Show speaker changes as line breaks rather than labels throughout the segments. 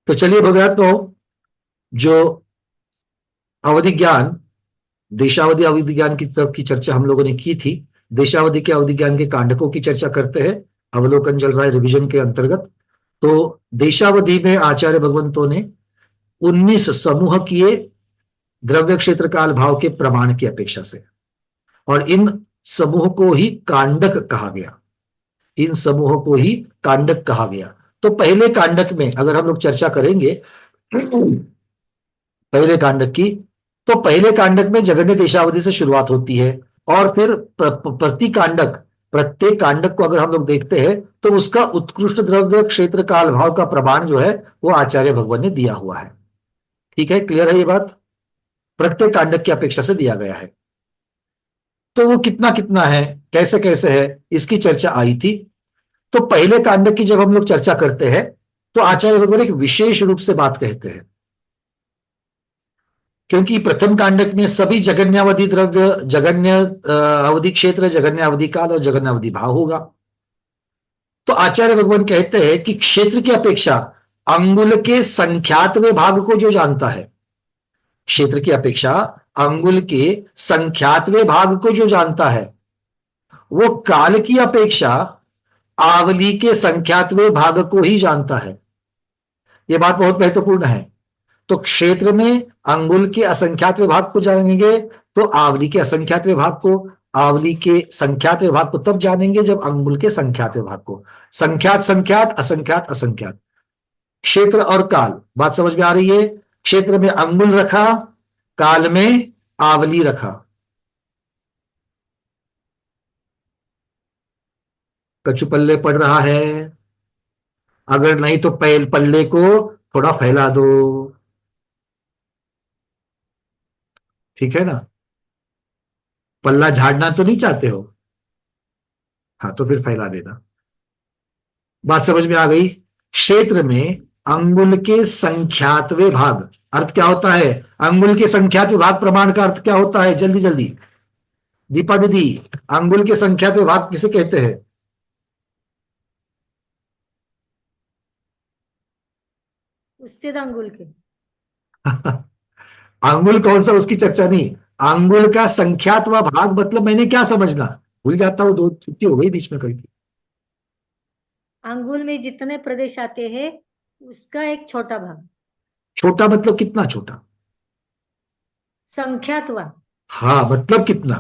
तो चलिए भव्यात्मो, जो अवधि ज्ञान, देशावधि अवधि ज्ञान की तरफ की चर्चा हम लोगों ने की थी। देशावधि के अवधि ज्ञान के कांडकों की चर्चा करते हैं, अवलोकन चल रहा है रिवीजन के अंतर्गत। तो देशावधि में आचार्य भगवंतों ने 19 समूह किए द्रव्य क्षेत्र काल भाव के प्रमाण की अपेक्षा से, और इन समूह को ही कांडक कहा गया। इन समूहों को ही कांडक कहा गया। तो पहले कांडक में अगर हम लोग चर्चा करेंगे पहले कांडक की, तो पहले कांडक में जगन्य देशावधि से शुरुआत होती है, और फिर प्रति कांडक, प्रत्येक कांडक को अगर हम लोग देखते हैं तो उसका उत्कृष्ट द्रव्य क्षेत्र काल भाव का प्रमाण जो है वो आचार्य भगवान ने दिया हुआ है। ठीक है, क्लियर है ये बात? प्रत्येक कांडक की अपेक्षा से दिया गया है। तो वो कितना कितना है, कैसे कैसे है, इसकी चर्चा आई थी। तो पहले कांडक की जब हम लोग चर्चा करते हैं तो आचार्य भगवान एक विशेष रूप से बात कहते हैं, क्योंकि प्रथम कांडक में सभी जगन्यावधि द्रव्य, जगन्य अवधि क्षेत्र, जगन्य अवधि काल और जगन्य अवधि भाव होगा। तो आचार्य भगवान कहते हैं कि क्षेत्र की अपेक्षा अंगुल के संख्यातवें भाग को जो जानता है, क्षेत्र की अपेक्षा अंगुल के संख्यातवें भाग को जो जानता है, वो काल की अपेक्षा आवली के संख्यातवें भाग को ही जानता है। यह बात बहुत महत्वपूर्ण है। तो क्षेत्र में अंगुल के असंख्यात विभाग को जानेंगे तो आवली के असंख्यात विभाग को, आवली के संख्यात विभाग को तब जानेंगे जब अंगुल के संख्यात विभाग को। संख्यात संख्यात, असंख्यात असंख्यात, क्षेत्र और काल, बात समझ में आ रही है? क्षेत्र में अंगुल रखा, काल में आवली रखा। कछु पल्ले पड़ रहा है? अगर नहीं तो पल्ले को थोड़ा फैला दो, ठीक है ना? पल्ला झाड़ना तो नहीं चाहते हो? हाँ, तो फिर फैला देना। बात समझ में आ गई? क्षेत्र में अंगुल के संख्यातवें भाग, अर्थ क्या होता है? अंगुल के संख्यात विभाग प्रमाण का अर्थ क्या होता है? जल्दी जल्दी दीपा दीदी, अंगुल के संख्यात विभाग किसे कहते हैं?
उच्छेद अंगुल के।
अंगुल कौन सा, उसकी चर्चा नहीं। अंगुल का संख्यात व भाग मतलब मैंने क्या समझना, भूल जाता हूं, दो छुट्टी हो गई बीच में कल की।
अंगुल में जितने प्रदेश आते हैं उसका एक छोटा भाग।
छोटा मतलब कितना छोटा?
संख्यात्वा।
हाँ, मतलब कितना?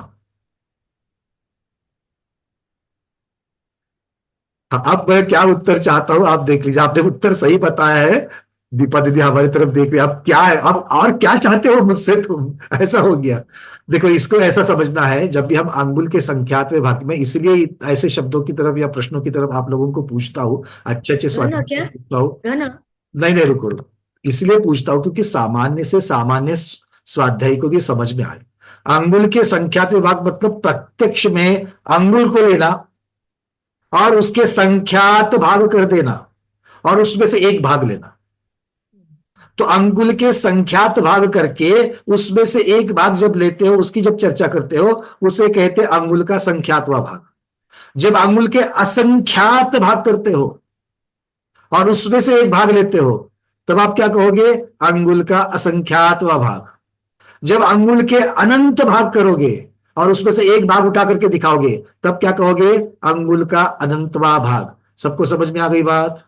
हाँ, अब मैं क्या उत्तर चाहता हूं आप देख लीजिए। आपने उत्तर सही बताया है, दीपा दीदी हमारी तरफ देख रही है। अब क्या है, अब और क्या चाहते हो मुझसे तुम? ऐसा हो गया। देखो, इसको ऐसा समझना है, जब भी हम अंगुल के संख्यात में भाग में, इसलिए ऐसे शब्दों की तरफ या प्रश्नों की तरफ आप लोगों को पूछता हूँ, अच्छे अच्छे
घन
स्वाध्याय
क्या?
पूछता हूँ।
घन।
नहीं नहीं, रुको रुको, इसलिए पूछता हूँ क्योंकि सामान्य से सामान्य स्वाध्याय को भी समझ में आए। अंगुल के संख्यात विभाग मतलब प्रत्यक्ष में अंगुल को लेना और उसके संख्यात भाग कर देना और उसमें से एक भाग लेना। तो अंगुल के संख्यात भाग करके उसमें से एक भाग जब लेते हो, उसकी जब चर्चा करते हो, उसे कहते हैं अंगुल का संख्यातवा भाग। जब अंगुल के असंख्यात भाग करते हो और उसमें से एक भाग लेते हो, तब आप क्या कहोगे? अंगुल का असंख्यातवा भाग। जब अंगुल के अनंत भाग करोगे और उसमें से एक भाग उठा करके दिखाओगे, तब क्या कहोगे? अंगुल का अनंतवा भाग। सबको समझ में आ गई बात?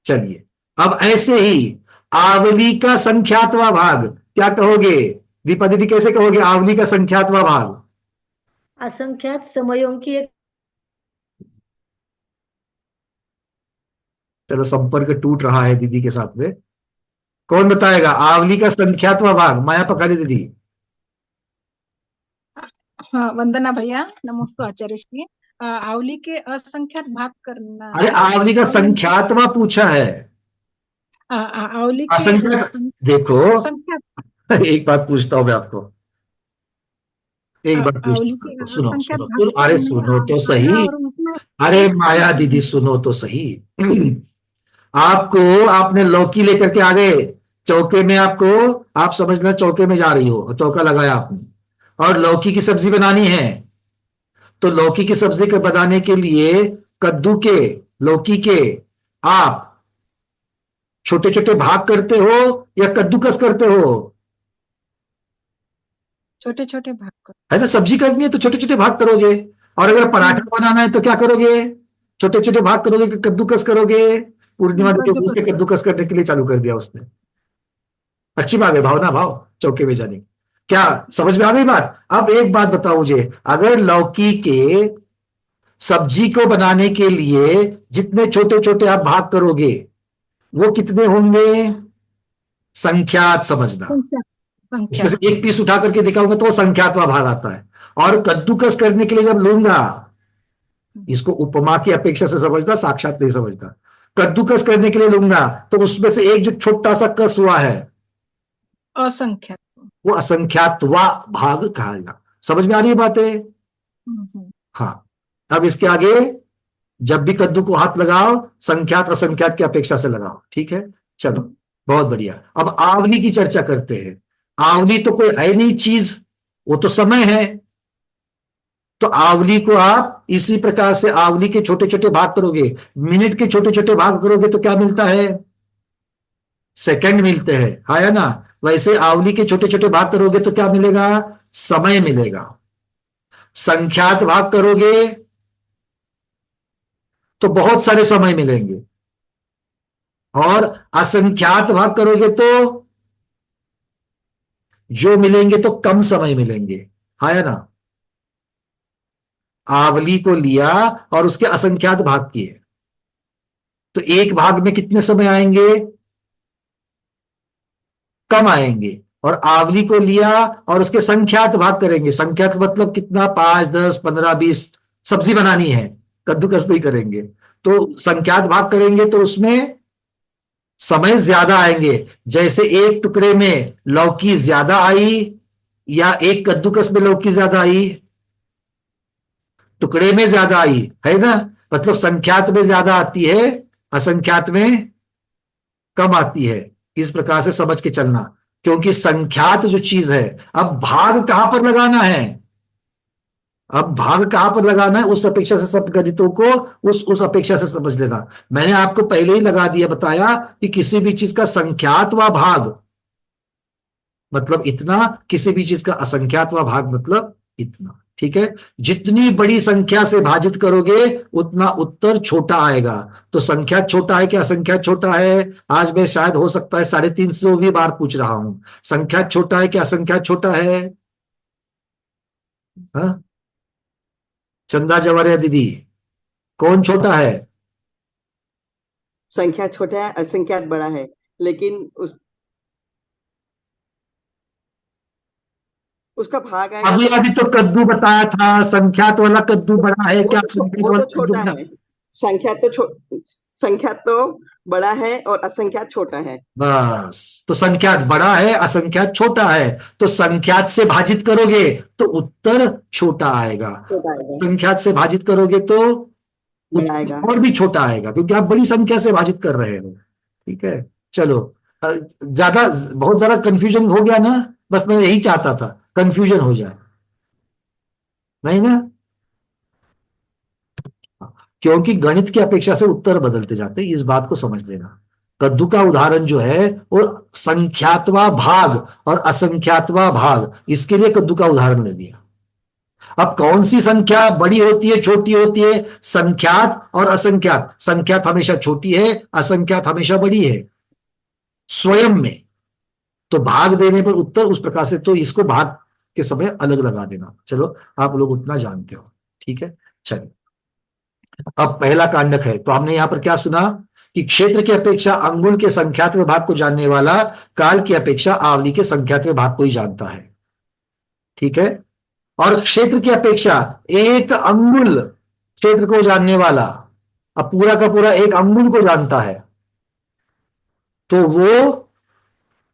चलिए, अब ऐसे ही आवली का संख्यातवा भाग क्या कहोगे? दीपा दीदी कैसे कहोगे आवली का संख्यातवा भाग?
असंख्यात समयों की एक।
चलो, संपर्क टूट रहा है दीदी के साथ में। कौन बताएगा आवली का संख्यातवा भाग? माया पकाली दीदी।
हाँ, वंदना भैया, नमस्ते आचार्य श्री। आवली के असंख्यात भाग करना।
अरे, आवली का संख्यातवा पूछा है,
आवली के
असंख्यात। देखो,
संख्यात।
एक बात पूछता हूं मैं आपको, एक बात
आवली
पूछता
के
हूं, सुनो
असंख्यात
सुनो
भाग
सुनो, अरे सुनो तो
करने
सही।
और उसमें
अरे
एक
माया दीदी, सुनो तो सही। आपको, आपने लौकी लेकर के आ गए चौके में, आपको, आप समझना चौके में जा रही हो, चौका लगाया आपने और लौकी की सब्जी बनानी है। तो लौकी की सब्जी के बनाने के लिए कद्दू के, लौकी के आप छोटे छोटे भाग करते हो या कद्दूकस करते हो?
छोटे छोटे भाग कर।
है ना, सब्जी करनी है तो छोटे छोटे भाग करोगे, और अगर पराठा बनाना है तो क्या करोगे? छोटे छोटे भाग करोगे कि कद्दूकस करोगे? पूर्णिमा के मुंह से
कद्दूकस।
कद्दूकस करने के लिए चालू कर दिया उसने। अच्छी बात है, भावना भाव चौके में जाने की। क्या समझ में आ गई बात? अब एक बात बताओ मुझे, अगर लौकी के सब्जी को बनाने के लिए जितने छोटे छोटे आप भाग करोगे वो कितने होंगे? संख्यात समझना।
संख्या
इसमें
संख्या।
से एक पीस उठा करके दिखाऊंगा तो वो संख्यात्मक भाग आता है। और कद्दूकस करने के लिए जब लूंगा, इसको उपमा की अपेक्षा से समझना, साक्षात नहीं समझना। कद्दूकस करने के लिए लूंगा तो उसमें से एक जो छोटा सा कस हुआ है
असंख्यात।
वो असंख्यातवा भाग कहेगा। समझ में आ रही है बातें?
हम्म।
हाँ। अब इसके आगे जब भी कद्दू को हाथ लगाओ, संख्यात असंख्यात की अपेक्षा से लगाओ। ठीक है, चलो बहुत बढ़िया। अब आवली की चर्चा करते हैं। आवली तो कोई है नहीं चीज, वो तो समय है। तो आवली को आप इसी प्रकार से आवली के छोटे छोटे भाग करोगे, मिनट के छोटे छोटे भाग करोगे तो क्या मिलता है? सेकंड मिलते हैं, है ना। वैसे आवली के छोटे छोटे भाग करोगे तो क्या मिलेगा? समय मिलेगा। संख्यात भाग करोगे तो बहुत सारे समय मिलेंगे, और असंख्यात भाग करोगे तो जो मिलेंगे तो कम समय मिलेंगे, है ना। आवली को लिया और उसके असंख्यात भाग किए तो एक भाग में कितने समय आएंगे? कम आएंगे। और आवली को लिया और उसके संख्यात भाग करेंगे। संख्यात मतलब कितना? 5, 10, 15, 20। सब्जी बनानी है, कद्दूकस नहीं करेंगे। तो संख्यात भाग करेंगे तो उसमें समय ज्यादा आएंगे। जैसे एक टुकड़े में लौकी ज्यादा आई या एक कद्दूकस में लौकी ज्यादा आई? टुकड़े में ज्यादा आई, है ना। मतलब संख्यात में ज्यादा आती है, असंख्यात में कम आती है। इस प्रकार से समझ के चलना, क्योंकि संख्यात जो चीज है, अब भाग कहां पर लगाना है? अब भाग कहां पर लगाना है उस अपेक्षा से सब गणितों को उस अपेक्षा से समझ लेना। मैंने आपको पहले ही लगा दिया, बताया कि किसी भी चीज का संख्यात व भाग मतलब इतना, किसी भी चीज का असंख्यात व भाग मतलब इतना। ठीक है, जितनी बड़ी संख्या से भाजित करोगे उतना उत्तर छोटा आएगा। तो संख्या छोटा है कि असंख्या छोटा है? आज मैं शायद हो सकता है 350 बार पूछ रहा हूं, संख्या छोटा है कि असंख्या छोटा है? हाँ? चंदा जवारिया दीदी, कौन छोटा है?
संख्या छोटा है, असंख्यात बड़ा है। लेकिन उसका भाग आएगा
अभी अभी तो कद्दू बताया था, संख्यात वाला कद्दू बड़ा है क्या संख्यात
वो
वाला
तो
कद्दू
छोटा
बड़ा?
है। संख्या तो बड़ा है और असंख्यात छोटा है।
बस, तो संख्यात बड़ा है, असंख्यात छोटा है। तो संख्यात से भाजित करोगे तो उत्तर छोटा आएगा,
छोटा आएगा,
संख्यात से भाजित करोगे तो
बड़ा आएगा।
उत्तर और भी छोटा आएगा, क्योंकि आप बड़ी संख्या से भाजित कर रहे हो। ठीक है, चलो। ज्यादा बहुत ज्यादा कंफ्यूजन हो गया ना? बस मैं यही चाहता था, कंफ्यूजन हो जाए नहीं ना। क्योंकि गणित की अपेक्षा से उत्तर बदलते जाते हैं, इस बात को समझ लेना। कद्दू का उदाहरण जो है वो संख्यातवा भाग और असंख्यातवा भाग, इसके लिए कद्दू का उदाहरण ले दिया। अब कौन सी संख्या बड़ी होती है छोटी होती है? संख्यात और असंख्यात। संख्यात हमेशा छोटी है, असंख्यात हमेशा बड़ी है स्वयं में। तो भाग देने पर उत्तर उस प्रकार से, तो इसको भाग के समय अलग लगा देना। चलो, आप लोग उतना जानते हो। ठीक है, चलिए। अब पहला कांडक है, तो हमने यहां पर क्या सुना कि क्षेत्र की अपेक्षा अंगुल के संख्यात्मक भाग को जानने वाला काल की अपेक्षा आवली के संख्यात्मक भाग को ही जानता है। ठीक है, और क्षेत्र की अपेक्षा एक अंगुल क्षेत्र को जानने वाला अब पूरा का पूरा एक अंगुल को जानता है, तो वो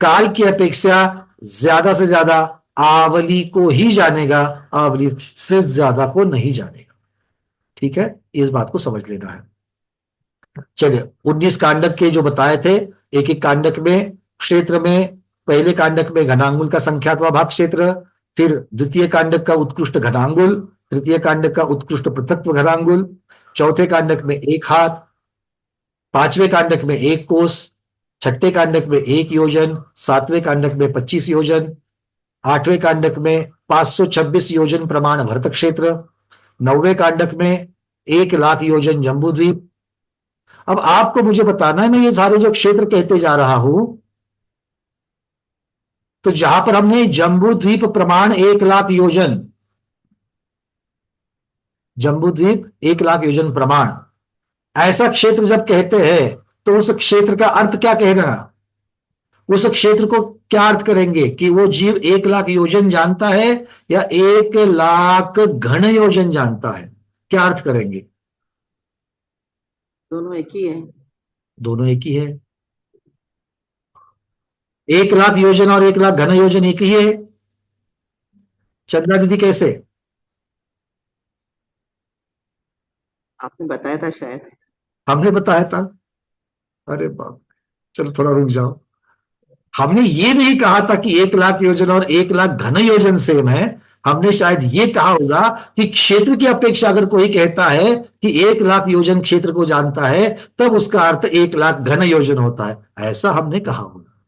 काल की अपेक्षा ज्यादा से ज्यादा आवली को ही जानेगा, आवली से ज्यादा को नहीं जानेगा। ठीक है, इस बात को समझ लेना है। चलिए, 19 कांडक के जो बताए थे, एक एक कांडक में क्षेत्र में, पहले कांडक में घनांगुल का संख्यात्मक भाग क्षेत्र, फिर द्वितीय कांडक का उत्कृष्ट घनांगुल, तृतीय कांडक का उत्कृष्ट पृथक्व घनांगुल, चौथे कांडक में एक हाथ, पांचवें कांडक में एक कोस, छठे कांडक में 1 योजन, 7वें कांडक में 25 योजन, 8वें कांडक में 526 योजन प्रमाण भरत क्षेत्र, 9वें कांडक में 1 लाख योजन जम्बूद्वीप। अब आपको मुझे बताना है, मैं ये सारे जो क्षेत्र कहते जा रहा हूं, तो जहां पर हमने जम्बूद्वीप प्रमाण 1 लाख योजन, जम्बूद्वीप 1 लाख योजन प्रमाण, ऐसा क्षेत्र जब कहते हैं तो उस क्षेत्र का अर्थ क्या कहना, उस क्षेत्र को क्या अर्थ करेंगे कि वो जीव 1 लाख योजन जानता है या 1 लाख घन योजन जानता है, क्या अर्थ करेंगे?
दोनों एक ही है।
दोनों एक ही है। 1 लाख योजन और 1 लाख घन योजन एक ही है। चंद्रा दीदी कैसे?
आपने बताया था शायद।
हमने बताया था? अरे बाप, चलो थोड़ा रुक जाओ। हमने ये नहीं कहा था कि 1 लाख योजन और 1 लाख घन योजन सेम है। हमने शायद ये कहा होगा कि क्षेत्र की अपेक्षा अगर कोई कहता है कि 1 लाख योजन क्षेत्र को जानता है, तब उसका अर्थ 1 लाख घन योजन होता है, ऐसा हमने कहा होगा,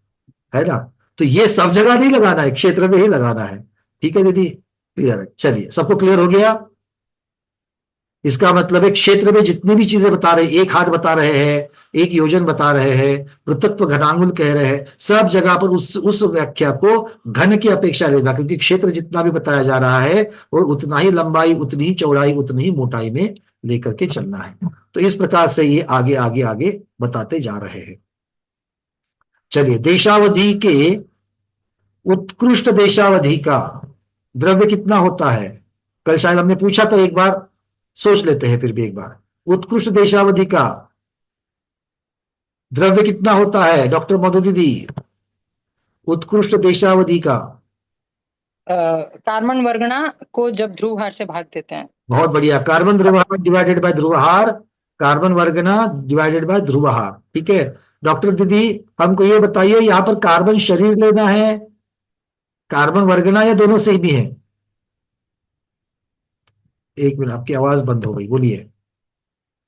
है ना? तो ये सब जगह नहीं लगाना है, क्षेत्र में ही लगाना है। ठीक है दीदी, क्लियर है? चलिए, सबको क्लियर हो गया? इसका मतलब है क्षेत्र में जितनी भी चीजें बता रहे, 1 हाथ बता रहे हैं, 1 योजन बता रहे हैं, वृत्तत्व घनांगुल कह रहे हैं, सब जगह पर उस व्याख्या को घन की अपेक्षा लेना, क्योंकि क्षेत्र जितना भी बताया जा रहा है वो उतना ही लंबाई, उतनी ही चौड़ाई, उतनी ही मोटाई में लेकर के चलना है। तो इस प्रकार से ये आगे आगे आगे बताते जा रहे हैं। चलिए, देशावधि के उत्कृष्ट देशावधि का द्रव्य कितना होता है? कल शायद हमने पूछा था, एक बार सोच लेते हैं फिर भी एक बार। उत्कृष्ट देशावधि का द्रव्य कितना होता है डॉक्टर मधु दीदी? उत्कृष्ट देशावधि का
कार्बन वर्गना को जब ध्रुवहार से भाग देते हैं।
बहुत बढ़िया, कार्बन ध्रुवहार डिवाइडेड बाय ध्रुवहार, कार्बन वर्गना डिवाइडेड बाय ध्रुवहार। ठीक है डॉक्टर दीदी, हमको ये बताइए, यहां पर कार्बन शरीर लेना है, कार्बन वर्गना, या दोनों से ही भी है? एक मिनट, आपकी आवाज बंद हो गई, बोलिए।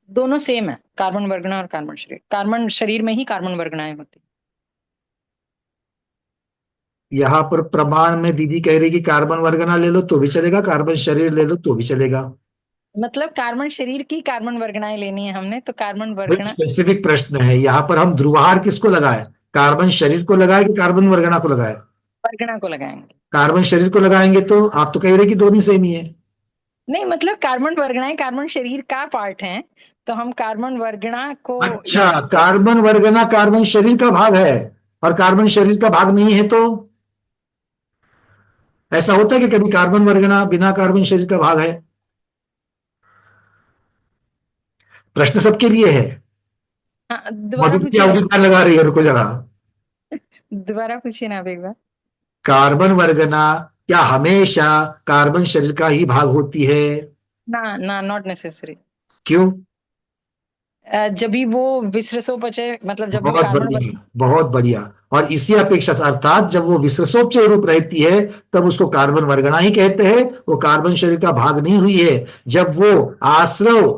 दोनों सेम है, कार्बन वर्गना और कार्बन शरीर। कार्बन शरीर में ही कार्बन वर्गनाएं होती।
यहां पर प्रमाण में दीदी कह रही कि कार्बन वर्गना ले लो तो भी चलेगा, कार्बन शरीर ले लो तो भी चलेगा।
मतलब कार्बन शरीर की कार्बन वर्गनाएं लेनी है हमने, तो कार्बन
बहुत
वर्गना।
स्पेसिफिक प्रश्न है, यहाँ पर हम ध्रुवहार किसको लगाए? कार्बन शरीर को लगाए कि कार्बन वर्गना को लगाए?
वर्गना को लगाएंगे।
कार्बन शरीर को लगाएंगे तो आप तो कह रहे कि दोनों सेम ही है।
नहीं, मतलब कार्बन वर्गनाएं कार्बन शरीर का पार्ट है, तो हम कार्बन वर्गना को।
अच्छा, कार्बन वर्गना कार्बन शरीर का भाग है और कार्बन शरीर का भाग नहीं है, तो ऐसा होता है कि कभी कार्बन वर्गना बिना कार्बन शरीर का भाग है? प्रश्न सबके लिए है।
हाँ, दोबारा
मधु की
पूछिए।
अवधि लगा रही है, रुको जरा।
दोबारा पूछिए ना आप एक बार।
कार्बन वर्गना क्या हमेशा कार्बन शरीर का ही भाग होती है?
ना ना, नॉट नेसेसरी।
क्यों?
जब भी वो विसृसोपचय, मतलब जब भी
बहुत
कार्बन
बढ़िया, बहुत बढ़िया। और इसी अपेक्षा से, अर्थात जब वो विसृसोपचय रूप रहती है तब उसको कार्बन वर्गना ही कहते हैं, वो कार्बन शरीर का भाग नहीं हुई है। जब वो आश्रव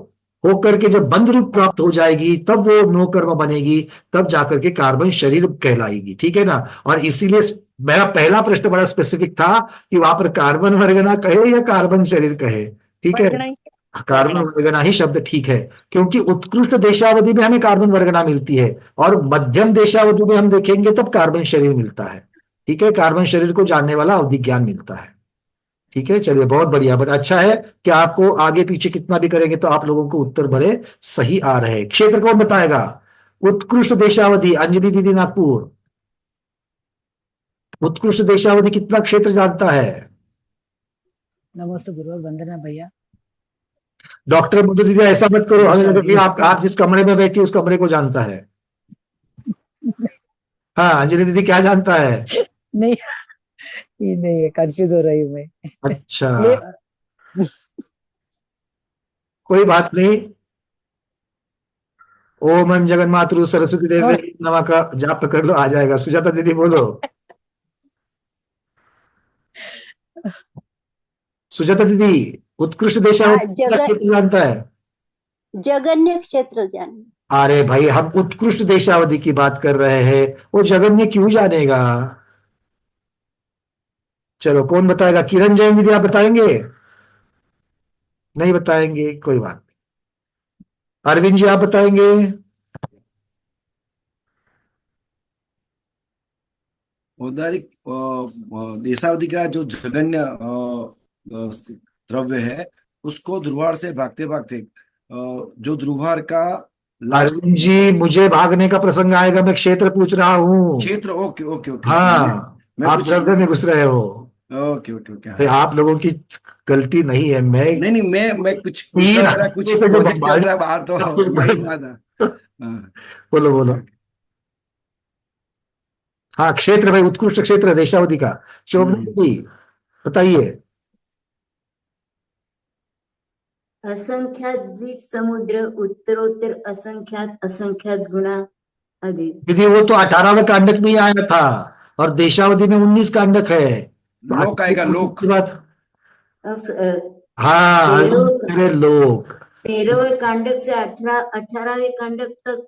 होकर के जब बंध रूप प्राप्त हो जाएगी, तब वो नोकर्म बनेगी, तब जाकर के कार्बन शरीर कहलाएगी। ठीक है ना? और इसीलिए मेरा पहला प्रश्न बड़ा स्पेसिफिक था कि वहां पर कार्बन वर्गना कहे या कार्बन शरीर कहे। ठीक है,
वर्गना ही।
कार्बन वर्गना ही शब्द ठीक है, क्योंकि उत्कृष्ट देशावधि में हमें कार्बन वर्गना मिलती है और मध्यम देशावधि में हम देखेंगे तब कार्बन शरीर मिलता है। ठीक है, कार्बन शरीर को जानने वाला अवधि ज्ञान मिलता है। ठीक है, चलिए, बहुत बढ़िया। बट अच्छा है कि आपको आगे पीछे कितना भी करेंगे तो आप लोगों को उत्तर बड़े सही आ रहे हैं। क्षेत्र कौन बताएगा? उत्कृष्ट देशावधि, अंजलि दीदी नागपुर। उत्कृष्ट देशावधि कितना क्षेत्र जानता है?
नमस्ते गुरु, वंदना भैया।
डॉक्टर मधु दीदी, ऐसा मत करो, हमें लगा कि आप जिस कमरे में बैठी उस कमरे को जानता है। हाँ, अंजलि दीदी क्या जानता है?
नहीं, ये नहीं है, कंफ्यूज हो रही हूँ मैं।
अच्छा,
ले-
कोई बात नहीं। ओम जगन्मातरु सरस्वती देवी
और
नमः का जाप कर लो, आ जाएगा। सुजाता दीदी बोलो। सुजाता दीदी, उत्कृष्ट देशावधि
हाँ,
कितना क्षेत्र जानता है?
जगन्य क्षेत्र जान।
अरे भाई, हम उत्कृष्ट देशावधि की बात कर रहे हैं, वो जगन्य क्यों जानेगा। चलो, कौन बताएगा? किरण जैन दीदी, आप बताएंगे? नहीं बताएंगे, कोई बात नहीं। अरविंद जी, आप बताएंगे?
औदारिक देशावधि का जो जघन्य द्रव्य है, उसको ध्रुवार से भागते भागते जो ध्रुवार का लास्ट
अरविंद जी, मुझे भागने का प्रसंग आएगा, मैं क्षेत्र पूछ रहा हूँ।
क्षेत्र। ओके ओके ओके ओके,
हाँ,
मैं
आप
कुछ
जल्द में घुस रहे हो।
ओके ओके ओके,
तो
हाँ।
आप लोगों की गलती नहीं है। मैं
नहीं नहीं, मैं कुछ दूसरा,
तीन
मेरा कुछ
हफ्ते पे जो
प्रोजेक्ट चल
बम्बारी
रहा है बाहर, तो नहीं हुआ था। हाँ,
बोलो बोलो।
Okay okay.
हाँ, क्षेत्र भाई, उत्कृष्ट क्षेत्र है देशावधि का। शोभना
हम्म,
जी, बताइए।
असंख्यात द्वीप समुद्र उत्तरोत्तर असंख्यात असंख्यात गुना अधिक।
दीदी, वो तो 18वें कांडक में ही आया था, और देशावधि में 19 कांडक है, तो
लोक आएगा, लोक।
अस-
बात।
अस-
हाँ,
तेरहवें
अरे लोग।
13वें कांडक से 18वें कांडक तक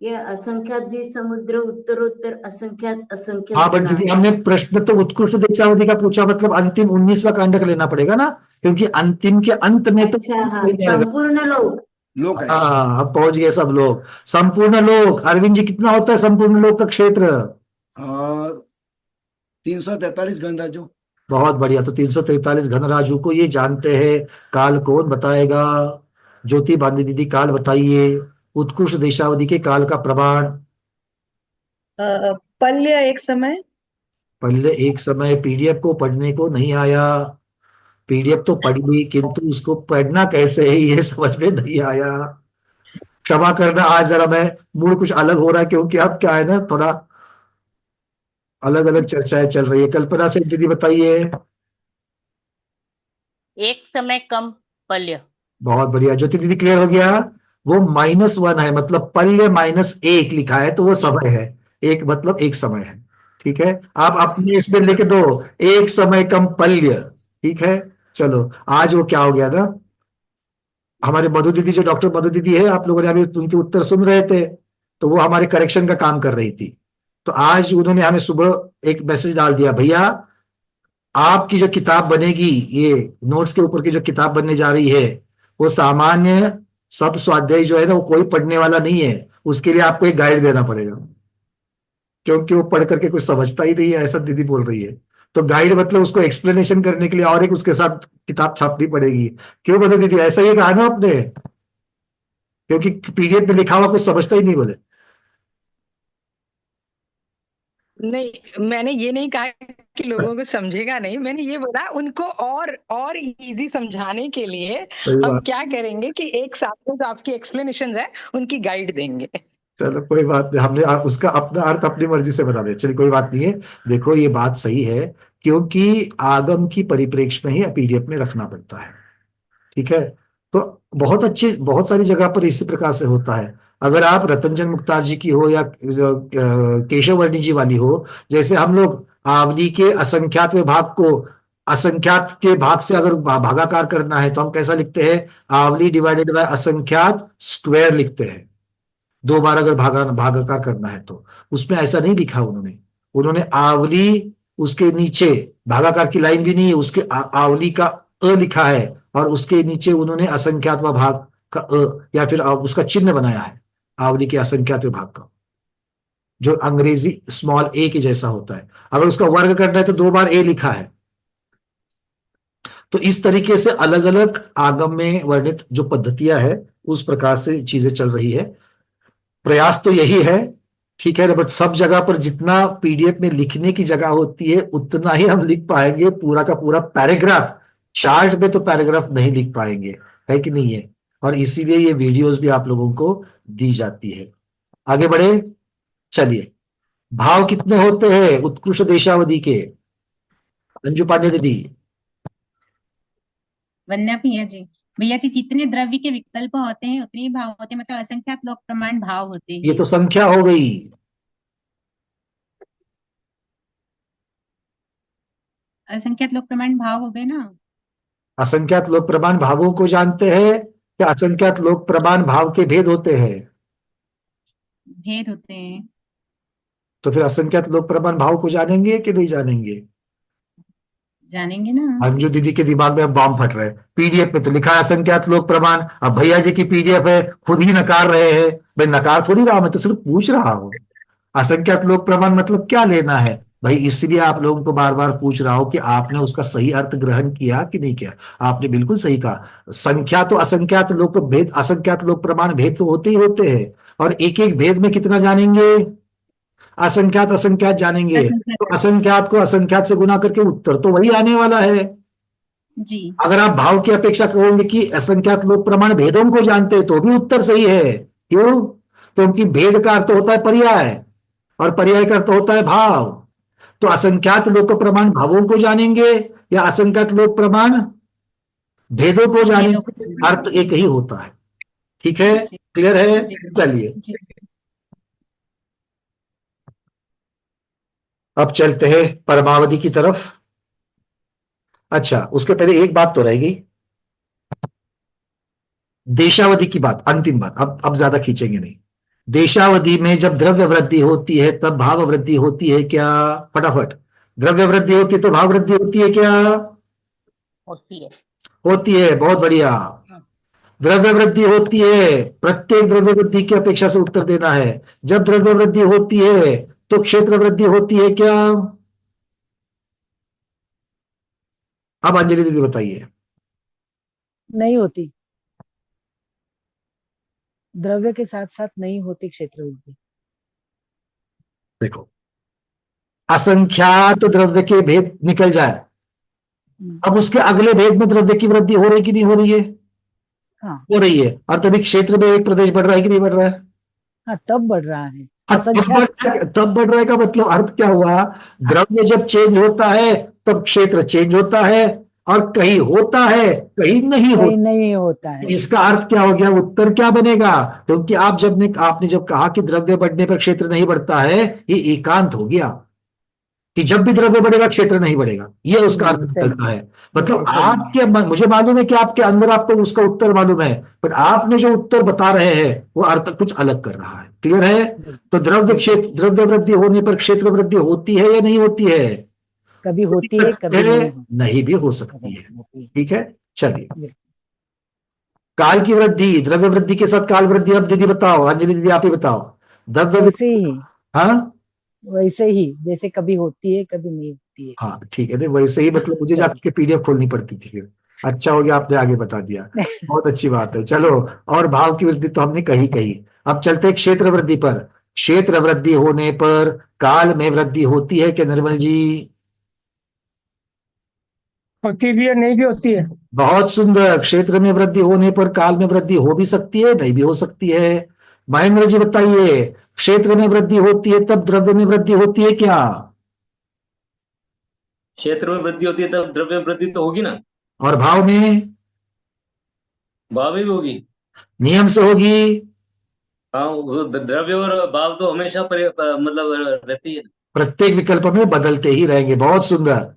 ये असंख्यात द्वीप समुद्र उत्तरोत्तर असंख्यात असंख्यात
हाँ, बट
गुना।
दीदी, हमने प्रश्न तो उत्कृष्ट देशावधि का पूछा, मतलब अंतिम 19वां कांडक लेना पड़ेगा ना, क्योंकि अंतिम के अंत में तो
अच्छा हाँ,
नहीं आएगा।
संपूर्ण लोक।
लोक आएगा।
हाँ, अब पहुंच गए सब लोग। संपूर्ण लोक, अरविंद जी, कितना होता है संपूर्ण लोक का क्षेत्र?
343 गणराज्यों।
बहुत बढ़िया, तो 343 घनराजों को ये जानते हैं। काल कौन बताएगा? ज्योति बांधी दीदी, काल बताइए। उत्कृष्ट देशावधि के काल का प्रमाण।
पल्य एक समय।
पहले एक समय पीडीएफ को पढ़ने को नहीं आया। पीडीएफ तो पढ़ ली, किंतु उसको पढ़ना कैसे है ये समझ में नहीं आया। क्षमा करना, आज जरा मैं मूड कुछ अलग हो रहा है, क्योंकि अब क्या है ना, थोड़ा अलग अलग चर्चाएं चल रही है। कल्पना से दीदी बताइए।
एक समय कम पल्य।
बहुत बढ़िया, ज्योति दीदी, क्लियर हो गया। वो -1 है, मतलब पल्य -1 लिखा है, तो वो समय है। एक मतलब एक समय है। ठीक है, आप अपने इसमें लिख दो, एक समय कम पल्य। ठीक है। चलो, आज वो क्या हो गया ना, हमारे मधु दीदी, जो डॉक्टर मधु दीदी है, आप लोगों ने अभी उनके उत्तर सुन रहे थे, तो वो हमारे करेक्शन का काम कर रही थी। तो आज उन्होंने हमें सुबह एक मैसेज डाल दिया, भैया आपकी जो किताब बनेगी, ये नोट्स के ऊपर की जो किताब बनने जा रही है, वो सामान्य सब स्वाध्याय जो है ना, वो कोई पढ़ने वाला नहीं है। उसके लिए आपको एक गाइड देना पड़ेगा, क्योंकि वो पढ़ करके कुछ समझता ही नहीं है, ऐसा दीदी बोल रही है। तो गाइड मतलब उसको एक्सप्लेनेशन करने के लिए और एक उसके साथ किताब छापनी पड़ेगी। क्यों बता दीदी, ऐसा ही कहा ना आपने? क्योंकि पीडीएफ में लिखा हुआ कुछ समझता ही नहीं, बोले।
नहीं, मैंने ये नहीं कहा कि लोगों को समझेगा नहीं, मैंने ये बोला उनको और इजी समझाने के लिए
सही
हम
बात।
क्या करेंगे कि एक साथ में जो आपकी एक्सप्लेनेशन है उनकी गाइड देंगे।
चलो, कोई बात नहीं, हमने उसका अपना अर्थ अपनी मर्जी से बना दिया। चलिए, कोई बात नहीं है। देखो, ये बात सही है, क्योंकि आगम की परिप्रेक्ष्य में ही पीडीएफ में रखना पड़ता है। ठीक है। तो बहुत अच्छी, बहुत सारी जगह पर इसी प्रकार से होता है। अगर आप रतनचंद मुक्तार जी की हो, या केशव वर्णी जी वाली हो, जैसे हम लोग आवली के असंख्यात भाग को, असंख्यात के भाग से अगर भागाकार करना है, तो हम कैसा लिखते हैं? आवली डिवाइडेड बाय असंख्यात स्क्वायर लिखते हैं। 2 बार अगर भागाकार करना है, तो उसमें ऐसा नहीं लिखा उन्होंने। उन्होंने आवली, उसके नीचे भागाकार की लाइन भी नहीं है, उसके आवली का अ लिखा है, और उसके नीचे उन्होंने असंख्यात भाग का या फिर उसका चिन्ह बनाया है, आवली के असंख्यात भाग का, जो अंग्रेजी स्मॉल ए के जैसा होता है। अगर उसका वर्ग करना है, तो 2 बार ए लिखा है। तो इस तरीके से अलग अलग आगम में वर्णित जो पद्धतियां है, उस प्रकार से चीजें चल रही है। प्रयास तो यही है। ठीक है, बट सब जगह पर जितना पीडीएफ में लिखने की जगह होती है, उतना ही हम लिख पाएंगे। पूरा का पूरा पैराग्राफ, चार्ट में तो पैराग्राफ नहीं लिख पाएंगे, है कि नहीं है? और इसीलिए ये वीडियोस भी आप लोगों को दी जाती है। आगे बढ़े, चलिए। भाव कितने होते हैं उत्कृष्ट देशावधि के? अंजू पांडे दीदी।
वंदना भैया जी। भैया जी, जितने द्रव्य के विकल्प होते हैं उतने ही भाव होते हैं, मतलब असंख्यात लोक प्रमाण भाव होते
ये
हैं।
तो संख्या हो गई।
असंख्यात लोक प्रमाण भाव हो गए ना।
असंख्यात लोक प्रमाण भावों को जानते हैं, या असंख्यात लोक प्रमाण भाव के भेद होते हैं?
भेद होते हैं।
तो फिर असंख्यात लोक प्रमाण भाव को जानेंगे कि नहीं जानेंगे?
जानेंगे ना।
अंजू दीदी के दिमाग में अब बॉम्ब फट रहे हैं। पीडीएफ में तो लिखा है असंख्यात लोक प्रमाण, अब भैया जी की पीडीएफ है, खुद ही नकार रहे हैं। भाई नकार थोड़ी रहा, मैं तो सिर्फ पूछ रहा हूँ असंख्यात लोक प्रमाण मतलब क्या लेना है। भाई इसलिए आप लोगों को बार बार पूछ रहा हूं कि आपने उसका सही अर्थ ग्रहण किया कि नहीं किया। आपने बिल्कुल सही कहा, संख्या तो असंख्यात लोक भेद, असंख्यात लोक प्रमाण भेद तो होते ही होते हैं, और एक एक भेद में कितना जानेंगे? असंख्यात असंख्यात जानेंगे, तो
असंख्यात।
असंख्यात को असंख्यात से गुना करके उत्तर तो वही आने वाला है।
जी।
अगर आप भाव की अपेक्षा करोगे कि असंख्यात लोक प्रमाण भेदों को जानते हैं तो भी उत्तर सही है। क्यों? क्योंकि भेद का अर्थ होता है पर्याय, और पर्याय का अर्थ होता है भाव। तो असंख्यात लोक प्रमाण भावों को जानेंगे या असंख्यात लोक प्रमाण भेदों को
भेदों
जानेंगे,
को जानेंगे।
अर्थ एक ही होता है। ठीक है,
जी
क्लियर है?
जी
चलिए
जी।
अब चलते हैं परमावधि की तरफ। अच्छा, उसके पहले एक बात तो रह गई, देशावधि की बात, अंतिम बात, अब ज्यादा खींचेंगे नहीं। देशावधि में जब द्रव्य वृद्धि होती है तब भाव वृद्धि होती है क्या? फटाफट। द्रव्य वृद्धि होती है तो भाव वृद्धि होती है क्या?
होती है।
होती है, बहुत बढ़िया। द्रव्य वृद्धि होती है, प्रत्येक द्रव्य वृद्धि की अपेक्षा से उत्तर देना है। जब द्रव्य वृद्धि होती है तो क्षेत्र वृद्धि होती है क्या? अब अंजलि दीदी बताइए।
नहीं होती, द्रव्य के साथ साथ नहीं होती क्षेत्र वृद्धि।
देखो, असंख्यात द्रव्य के भेद निकल जाए, अब उसके अगले भेद में द्रव्य की वृद्धि हो रही कि नहीं हो रही है?
हाँ
हो रही है। और तभी क्षेत्र में एक प्रदेश बढ़ रहा है कि नहीं बढ़ रहा है?
हाँ, तब बढ़ रहा है
हाँ,
असंख्यात।
तब बढ़ रहा है का मतलब अर्थ क्या हुआ? द्रव्य जब चेंज होता है तब क्षेत्र चेंज होता है, और कहीं होता है कहीं नहीं
कहीं
होता।
नहीं होता है।
इसका अर्थ क्या हो गया? उत्तर क्या बनेगा? क्योंकि आपने जब कहा कि द्रव्य बढ़ने पर क्षेत्र नहीं बढ़ता है, ये एकांत हो गया कि जब भी द्रव्य बढ़ेगा क्षेत्र नहीं बढ़ेगा, ये उसका अर्थ
सही
निकलता है।
है,
मतलब
सही है।
आपके मुझे मालूम है कि आपके अंदर आपको उसका उत्तर मालूम है, पर आपने जो उत्तर बता रहे हैं वो अर्थ कुछ अलग कर रहा है। क्लियर है? तो द्रव्य वृद्धि होने पर क्षेत्र वृद्धि होती है या नहीं होती है?
कभी होती है, कभी नहीं होती।
नहीं भी हो सकती है।
होती है।
ठीक है, चलिए।
बिल्कुल।
काल की वृद्धि, द्रव्य वृद्धि के साथ काल वृद्धि, अब दीदी बताओ, अंजलि दीदी आप ही बताओ। द्रव्य
वैसे ही,
हाँ
वैसे ही जैसे कभी होती है, कभी नहीं होती है।
हाँ, ठीक है। नहीं वैसे ही मतलब मुझे जाकर के पीडीएफ खोलनी पड़ती थी फिर। अच्छा हो गया आपने आगे बता दिया, बहुत अच्छी बात है। चलो, और भाव की वृद्धि तो हमने कही कही। अब चलते हैं क्षेत्र वृद्धि पर। क्षेत्र वृद्धि होने पर काल में वृद्धि होती है क्या निर्मल जी?
होती भी है, नहीं भी होती है।
बहुत सुंदर। क्षेत्र में वृद्धि होने पर काल में वृद्धि हो भी सकती है, नहीं भी हो सकती है। महेंद्र जी बताइए, क्षेत्र में वृद्धि होती है तब द्रव्य में वृद्धि होती है क्या?
क्षेत्र में वृद्धि होती है तब द्रव्य में वृद्धि तो होगी ना।
और भाव में?
भाव में भी होगी।
नियम से होगी।
हाँ, वो द्रव्य और भाव तो हमेशा मतलब रहती है।
प्रत्येक विकल्प में बदलते ही रहेंगे। बहुत सुंदर,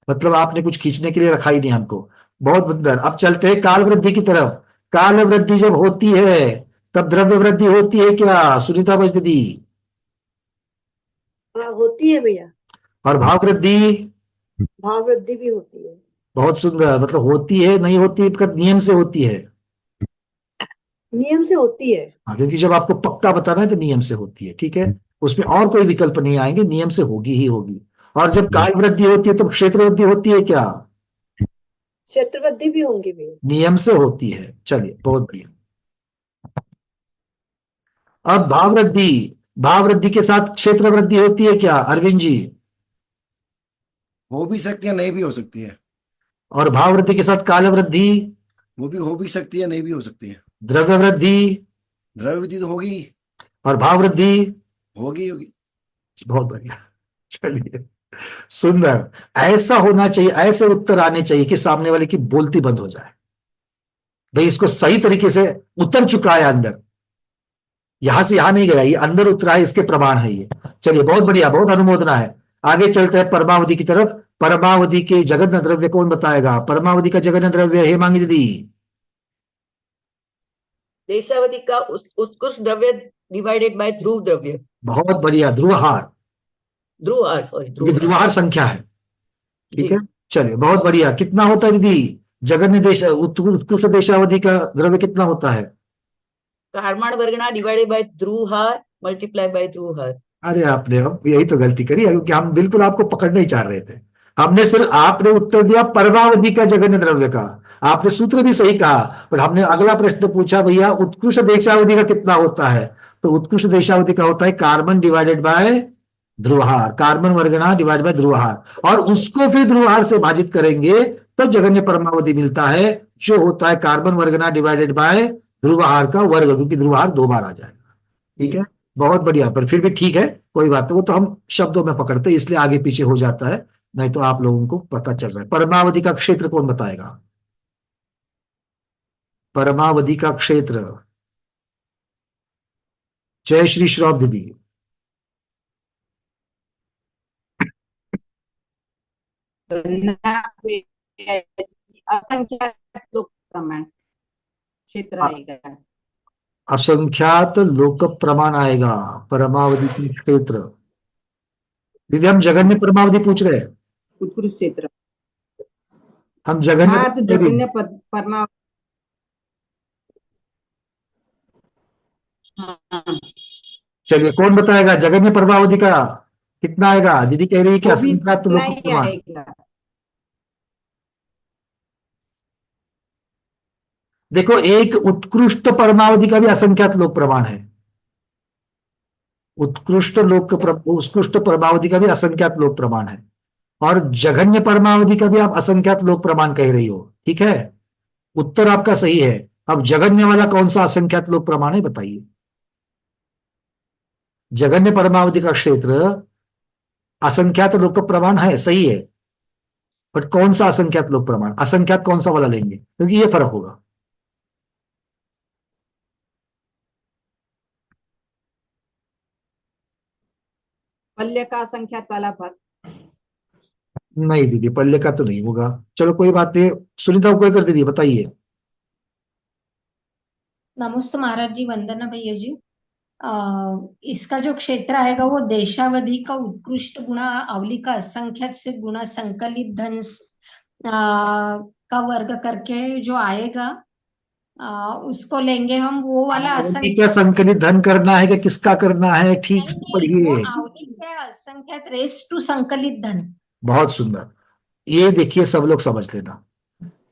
मतलब आपने कुछ खींचने के लिए रखा ही नहीं हमको। बहुत सुंदर। अब चलते हैं काल वृद्धि की तरफ। काल वृद्धि जब होती है तब द्रव्य वृद्धि होती है क्या सुनीता बज दीदी?
हाँ, होती है भैया।
और भाव वृद्धि?
भाव वृद्धि भी होती है।
बहुत सुंदर, मतलब होती है नहीं होती है, पर नियम से होती है।
नियम से होती है।
हाँ, क्योंकि जब आपको पक्का बताना है तो नियम से होती है। ठीक है, उसमें और कोई विकल्प नहीं आएंगे, नियम से होगी ही होगी। और जब काल वृद्धि होती है तब क्षेत्र वृद्धि होती है क्या?
क्षेत्र वृद्धि भी होंगी भैया।
नियम से होती है। चलिए, बहुत बढ़िया। अब भाव वृद्धि, भाव वृद्धि के साथ क्षेत्र वृद्धि होती है क्या अरविंद जी?
हो भी सकती है, नहीं भी हो सकती है।
और भाव वृद्धि के साथ काल वृद्धि?
वो भी हो भी सकती है, नहीं भी हो सकती है।
द्रव्य वृद्धि?
द्रव्य वृद्धि तो होगी।
और भाव वृद्धि?
होगी होगी।
बहुत बढ़िया, चलिए, सुंदर। ऐसा होना चाहिए, ऐसे उत्तर आने चाहिए कि सामने वाले की बोलती बंद हो जाए। भाई इसको सही तरीके से उतर चुका है अंदर, यहां से यहां नहीं गया, ये अंदर उतरा है, इसके प्रमाण है ये। चलिए, बहुत बढ़िया, बहुत अनुमोदना है। आगे चलते हैं परमावधि की तरफ। परमावधि के जगन्य द्रव्य कौन बताएगा? परमावधि का जगन्य द्रव्य हेमांगी दीदी।
देशावधि का उत्कृष्ट द्रव्य
डिवाइडेड बाय ध्रुव द्रव्य,
बहुत बढ़िया, ध्रुवहार,
ध्रुवहार, सॉरी
क्योंकि ध्रुवहार संख्या है। ठीक
जी।
है, चलिए बहुत बढ़िया। कितना होता है दीदी जगन्य देश उत्कृष्ट देशावधि का द्रव्य कितना होता है?
कारमान वर्गना डिवाइडेड बाय ध्रुवहार मल्टीप्लाई बाय ध्रुवहार।
अरे आपने अब यही तो गलती करी है, क्योंकि हम बिल्कुल आपको पकड़ना ही चाह रहे थे। हमने सिर्फ, आपने उत्तर दिया परमावधि का जगन्य द्रव्य का, आपने सूत्र भी सही कहा, पर हमने अगला प्रश्न पूछा भैया उत्कृष्ट देशावधि का कितना होता है, तो उत्कृष्ट देशावधि का होता है कार्बन डिवाइडेड बाय ध्रुवहार, कार्बन वर्गना डिवाइडेड बाय ध्रुवहार, और उसको फिर ध्रुवहार से भाजित करेंगे तो जगन्य परमावधि मिलता है, जो होता है कार्बन वर्गना डिवाइडेड बाय ध्रुवहार का वर्ग, क्योंकि ध्रुवहार 2 बार आ जाएगा। ठीक है, बहुत बढ़िया, पर फिर भी ठीक है, कोई बात नहीं, वो तो हम शब्दों में पकड़ते हैं इसलिए आगे पीछे हो जाता है, नहीं तो आप लोगों को पता चल रहा है। परमावधि का क्षेत्र कौन बताएगा? परमावधि का क्षेत्र, जय श्री श्रॉफ दीदी।
असंख्यात लोक प्रमाण क्षेत्र आएगा।
असंख्यात लोक प्रमाण आएगा परमावधि की क्षेत्र। दीदी हम जगन्य परमावधि पूछ रहे हैं,
उत्कृष्ट क्षेत्र।
हम जगन्य
हाँ, तो जगन्य परमावधि। हाँ,
चलिए कौन बताएगा जगन्य परमावधि का कितना आएगा? दीदी कह रही है कि
वो भी
असंख्यात
इतना
लोक
ही
प्रमाण।
आएगा।
देखो एक उत्कृष्ट परमावधि का भी असंख्यात लोक प्रमाण है, उत्कृष्ट परमावधि का भी असंख्यात लोक प्रमाण है, और जघन्य परमावधि का भी आप असंख्यात लोक प्रमाण कह रही हो। ठीक है, उत्तर आपका सही है। अब जघन्य वाला कौन सा असंख्यात लोक प्रमाण है बताइए? जघन्य परमावधि का क्षेत्र असंख्यात लोक प्रमाण है, सही है, बट कौन सा असंख्यात लोक प्रमाण, असंख्यात कौन सा वाला लेंगे, क्योंकि ये फर्क होगा।
पल्य का असंख्यात वाला भाग।
नहीं दीदी पल्ले का तो नहीं होगा, चलो कोई बात नहीं। सुनीता को कर दीदी बताइए।
नमस्ते महाराज जी, वंदना भैया जी। इसका जो क्षेत्र आएगा वो देशावधि का उत्कृष्ट गुणा अवली का असंख्यात से गुणा संकलित धन का वर्ग करके जो आएगा उसको लेंगे हम, वो वाला
आवली का संकलित धन करना है कि किसका करना है? ठीक से
वो
पढ़िए।
आवली के असंख्यात रेस टू संकलित धन।
बहुत सुंदर, ये देखिए सब लोग समझ लेना,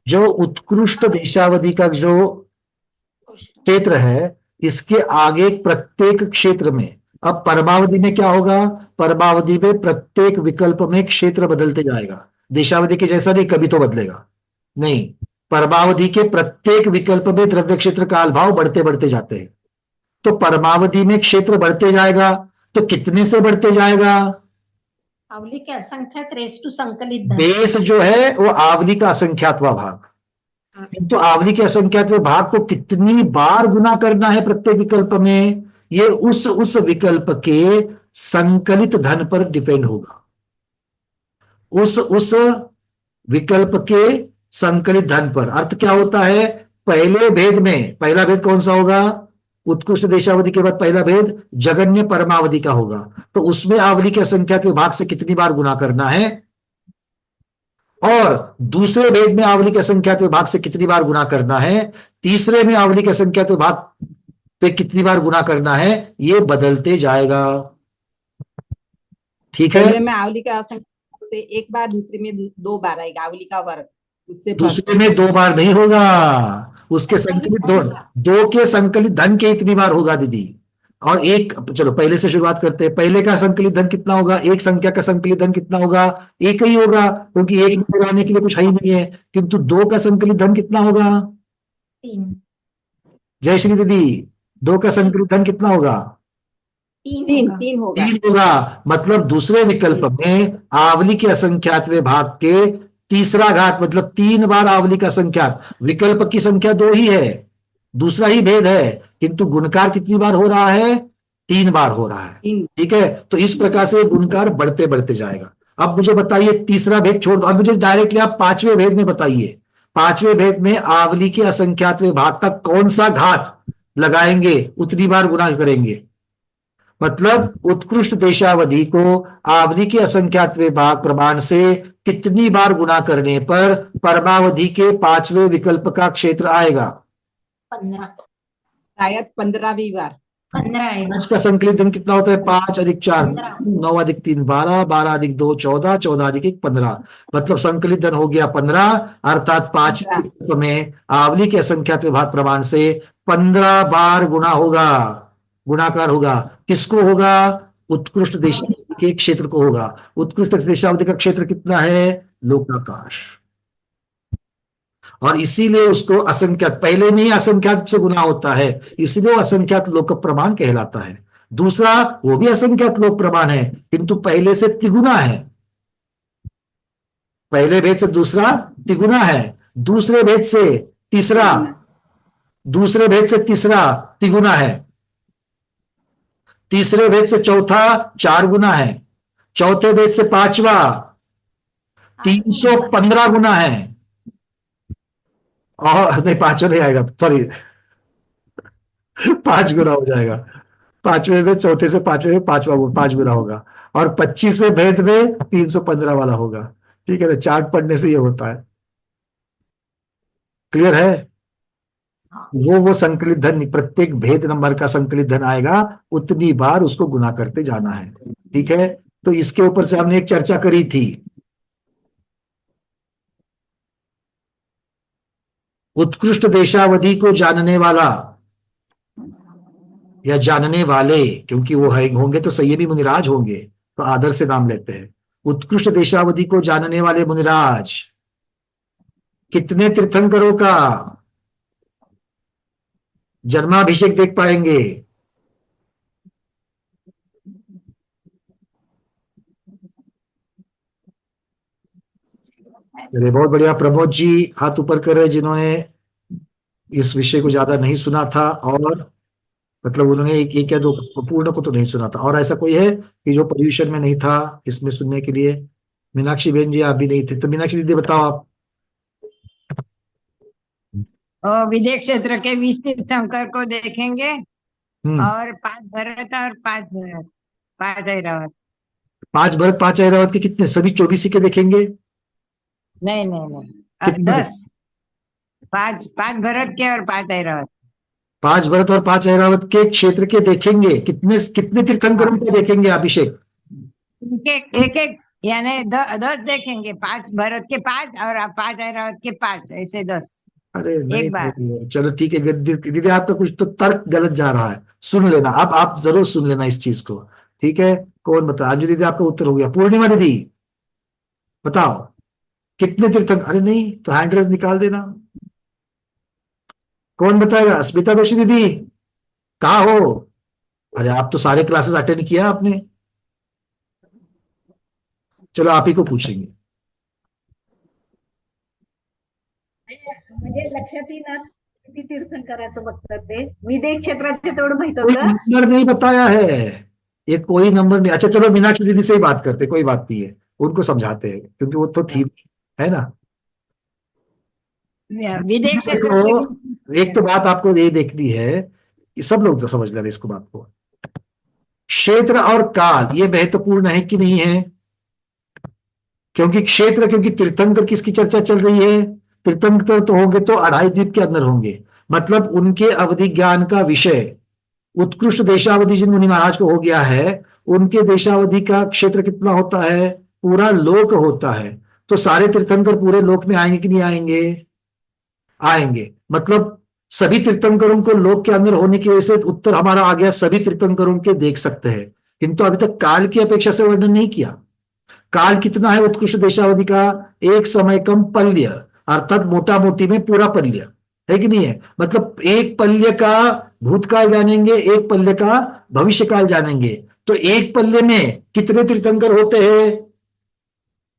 जो उत्कृष्ट देशावधि का जो क्षेत्र है इसके आगे प्रत्येक क्षेत्र में, अब परमावधि में क्या होगा, परमावधि में प्रत्येक विकल्प में क्षेत्र बदलते जाएगा, देशावधि के जैसा नहीं कभी तो बदलेगा नहीं, परमावधि के प्रत्येक विकल्प में द्रव्य क्षेत्र काल भाव बढ़ते बढ़ते जाते हैं। तो परमावधि में क्षेत्र बढ़ते जाएगा, तो कितने से बढ़ते जाएगा?
आवली के असंख्यात रेस टू संकलित धन।
बेस जो है वो आवली का असंख्यातवा भाग, तो आवली के असंख्यातवे भाग को कितनी बार गुना करना है प्रत्येक विकल्प में, ये उस विकल्प के संकलित धन पर डिपेंड होगा, उस विकल्प के संकलित धन पर। अर्थ क्या होता है, पहले भेद में पहला भेद कौन सा होगा? उत्कृष्ट देशावधि के बाद पहला भेद जगन्य परमावधि का होगा, तो उसमें आवली के असंख्यात विभाग से कितनी बार गुना करना है, और दूसरे भेद में आवली के असंख्यात विभाग से कितनी बार गुना करना है, तीसरे में आवली के असंख्यात विभाग से कितनी बार गुना करना है, ये बदलते जाएगा। ठीक है,
पहले में आवली का असंख्यात से एक बार, दूसरे में 2 बार आएगा आवली का वर्ग, उससे
दूसरे में 2 बार नहीं होगा, उसके संकलित दो के संकलित धन के इतनी बार होगा दीदी। और एक, चलो पहले से शुरुआत करते हैं, पहले का संकलित धन कितना होगा, एक संख्या का संकलित धन कितना होगा, एक ही होगा, क्योंकि एक में मिलाने के लिए कुछ है ही नहीं है, किंतु 2 का संकलित धन कितना होगा?
3।
जय श्री दीदी, 2 का संकलित धन कितना होगा?
3 होगा।
3 होगा, मतलब दूसरे विकल्प में आवली के असंख्यातवे भाग के तीसरा घात, मतलब 3 बार आवली का संख्यात, विकल्प की संख्या 2 ही है, दूसरा ही भेद है, किंतु गुणकार कितनी बार हो रहा है? 3 बार हो रहा है। ठीक है, तो इस प्रकार से गुणकार बढ़ते बढ़ते जाएगा। अब मुझे बताइए तीसरा भेद छोड़ दो, अब मुझे डायरेक्टली आप 5वें भेद में बताइए, 5वें भेद में आवली के असंख्यातवे भाग का कौन सा घात लगाएंगे उतनी बार गुना करेंगे। मतलब उत्कृष्ट देशावधि को आवधि के असंख्यातवें भाग प्रमाण से कितनी बार गुना करने पर परमावधि के 5वें विकल्प का क्षेत्र आएगा?
15
शायद 15वीं बार।
15 आएगा।
पांच का संकलित धन कितना होता है? 5 अधिक 4
15।
9 अधिक 3 12 12 अधिक 2 14 14 अधिक 1 15। मतलब संकलित धन हो गया 15, अर्थात 5 में आवली के असंख्यात विभाग प्रमाण से 15 बार गुना होगा, गुणाकार होगा। किसको होगा? उत्कृष्ट देशावधि के क्षेत्र को होगा। उत्कृष्ट देशावधि का क्षेत्र कितना है? लोकाकाश। और इसीलिए उसको असंख्यात, पहले में ही असंख्यात से गुना होता है, इसलिए वो असंख्यात लोक प्रमाण कहलाता है। दूसरा, वो भी असंख्यात लोक प्रमाण है किंतु पहले से तिगुना है। पहले भेद से दूसरा तिगुना है, दूसरे भेद से तीसरा, दूसरे भेद से तीसरा तिगुना है, तीसरे भेद से चौथा 4 गुना है, चौथे भेद से पांचवा 315 गुना है। और नहीं, पांचवा नहीं आएगा, सॉरी 5 गुना हो जाएगा। 5वें भेद चौथे से 5वें में 5 गुना होगा और 25वें भेद में 315 वाला होगा। ठीक है, तो चार्ट पढ़ने से ये होता है। क्लियर है? वो संकलित धन, प्रत्येक भेद नंबर का संकलित धन आएगा, उतनी बार उसको गुना करते जाना है। ठीक है, तो इसके ऊपर से हमने एक चर्चा करी थी। उत्कृष्ट देशावधि को जानने वाला या जानने वाले, क्योंकि वो होंगे तो संयमी मुनिराज होंगे, तो आदर से नाम लेते हैं। उत्कृष्ट देशावधि को जानने वाले मुनिराज कितने तीर्थंकरों का जन्माभिषेक देख पाएंगे? चलिए, बहुत बढ़िया। प्रमोद जी हाथ ऊपर कर रहे, जिन्होंने इस विषय को ज्यादा नहीं सुना था, और मतलब उन्होंने एक या दो पूर्ण को तो नहीं सुना था। और ऐसा कोई है कि जो पोल्यूशन में नहीं था इसमें सुनने के लिए? मीनाक्षी बहन जी आप भी नहीं थे, तो मीनाक्षी दीदी बताओ आप।
विदेश क्षेत्र के 20 तीर्थंकर को देखेंगे
हम्म,
और 5 भरत और 5 ऐरावत।
5 भरत 5 ऐरावत के कितने? सभी 24 के देखेंगे?
नहीं नहीं नहीं,
कितने?
10। 5 भरत के और 5 ऐरावत।
5 भरत और 5 ऐरावत के क्षेत्र के देखेंगे। कितने कितने तीर्थंकरों के देखेंगे अभिषेक?
एक एक यानी 10 देखेंगे। 5 भरत के 5 और 5 ऐरावत के 5, ऐसे 10
अरे नहीं,
एक बार।
चलो ठीक है दीदी, आपका कुछ तो तर्क गलत जा रहा है, सुन लेना। अब आप जरूर सुन लेना इस चीज को। ठीक है, कौन बता? अंजू दीदी आपका उत्तर हो गया। पूर्णिमा दीदी बताओ कितने तीर्थंकर? अरे नहीं, तो हैंड रेज निकाल देना। कौन बताएगा? स्मिता जोशी दीदी कहाँ हो? अरे आप तो सारे क्लासेस अटेंड किया आपने। चलो आप ही को पूछेंगे।
म्हणजे लक्षात येणार किती तीर्थंकराचं बघतात ते. विदेश क्षेत्राचे तेवढं माहित होतं.
नंबर नहीं बताया है, ये कोई नंबर नहीं। अच्छा चलो मीनाक्षी दीदी से ही बात करते, कोई बात नहीं है, उनको समझाते हैं क्योंकि वो तो थी, है ना।
विदेश क्षेत्र
तो एक तो बात आपको ये देखनी है कि सब लोग तो समझ लेना इसको, बात को। क्षेत्र और काल ये महत्वपूर्ण है कि नहीं है? क्योंकि क्षेत्र, क्योंकि तीर्थंकर किसकी चर्चा चल रही है? तीर्थंकर तो होंगे तो 2.5 द्वीप के अंदर होंगे, मतलब उनके अवधि ज्ञान का विषय उत्कृष्ट देशावधि जिन मुनि महाराज को हो गया है, उनके देशावधि का क्षेत्र कितना होता है? पूरा लोक होता है। तो सारे तीर्थंकर पूरे लोक में आएंगे कि नहीं आएंगे? आएंगे। मतलब सभी तीर्थंकरों को लोक के अंदर होने की वजह से उत्तर हमारा आ गया, सभी तीर्थंकरों के देख सकते हैं। किंतु अभी तक काल की अपेक्षा से वर्णन नहीं किया। काल कितना है उत्कृष्ट देशावधि का? एक समय कम पल्य, अर्थात मोटा मोटी में पूरा पल्य है कि नहीं है? मतलब एक पल्य का भूतकाल जानेंगे, एक पल्य का भविष्यकाल जानेंगे। तो एक पल्य में कितने तीर्थंकर होते हैं?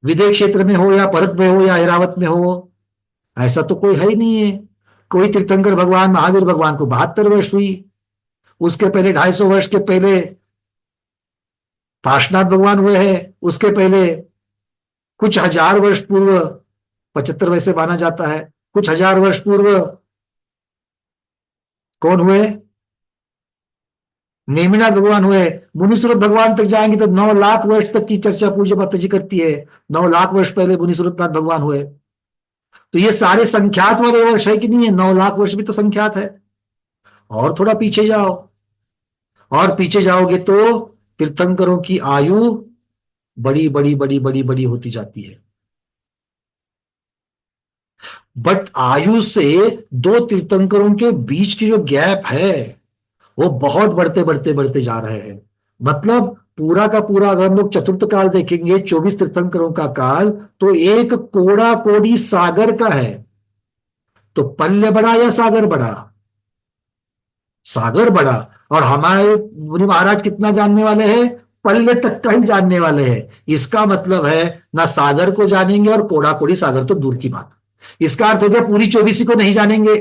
विदेश क्षेत्र में हो या भरत में हो या ऐरावत में हो, ऐसा तो कोई है ही नहीं है। कोई तीर्थंकर भगवान महावीर भगवान को 72 वर्ष हुई, उसके पहले 250 वर्ष के पहले पार्श्वनाथ भगवान हुए हैं, उसके पहले कुछ हजार वर्ष पूर्व 75 वैसे माना जाता है, कुछ हजार वर्ष पूर्व कौन हुए? नेमिनाथ भगवान हुए, मुनीश्वरत भगवान तक जाएंगे तो 9 लाख वर्ष तक की चर्चा पूज्य माता जी करती है। 9 लाख वर्ष पहले मुनीश्वरनाथ भगवान हुए। तो ये सारे संख्यात वाले वर्ष है कि नहीं है? 9 लाख वर्ष भी तो संख्यात है। और थोड़ा पीछे जाओ, और पीछे जाओगे तो तीर्थंकरों की आयु बड़ी बड़ी बड़ी बड़ी बड़ी होती जाती है। बट आयु से 2 तीर्थंकरों के बीच की जो गैप है वो बहुत बढ़ते बढ़ते बढ़ते जा रहे हैं। मतलब पूरा का पूरा अगर हम लोग चतुर्थ काल देखेंगे, 24 तीर्थंकरों का काल, तो एक कोड़ा कोड़ी सागर का है। तो पल्ले बड़ा या सागर बड़ा? सागर बड़ा। और हमारे मुनि महाराज कितना जानने वाले हैं? पल्ले तक का ही जानने वाले हैं। इसका मतलब है ना सागर को जानेंगे और कोड़ा कोड़ी सागर तो दूर की बात। इसका अर्थ हो गया पूरी 24 को नहीं जानेंगे,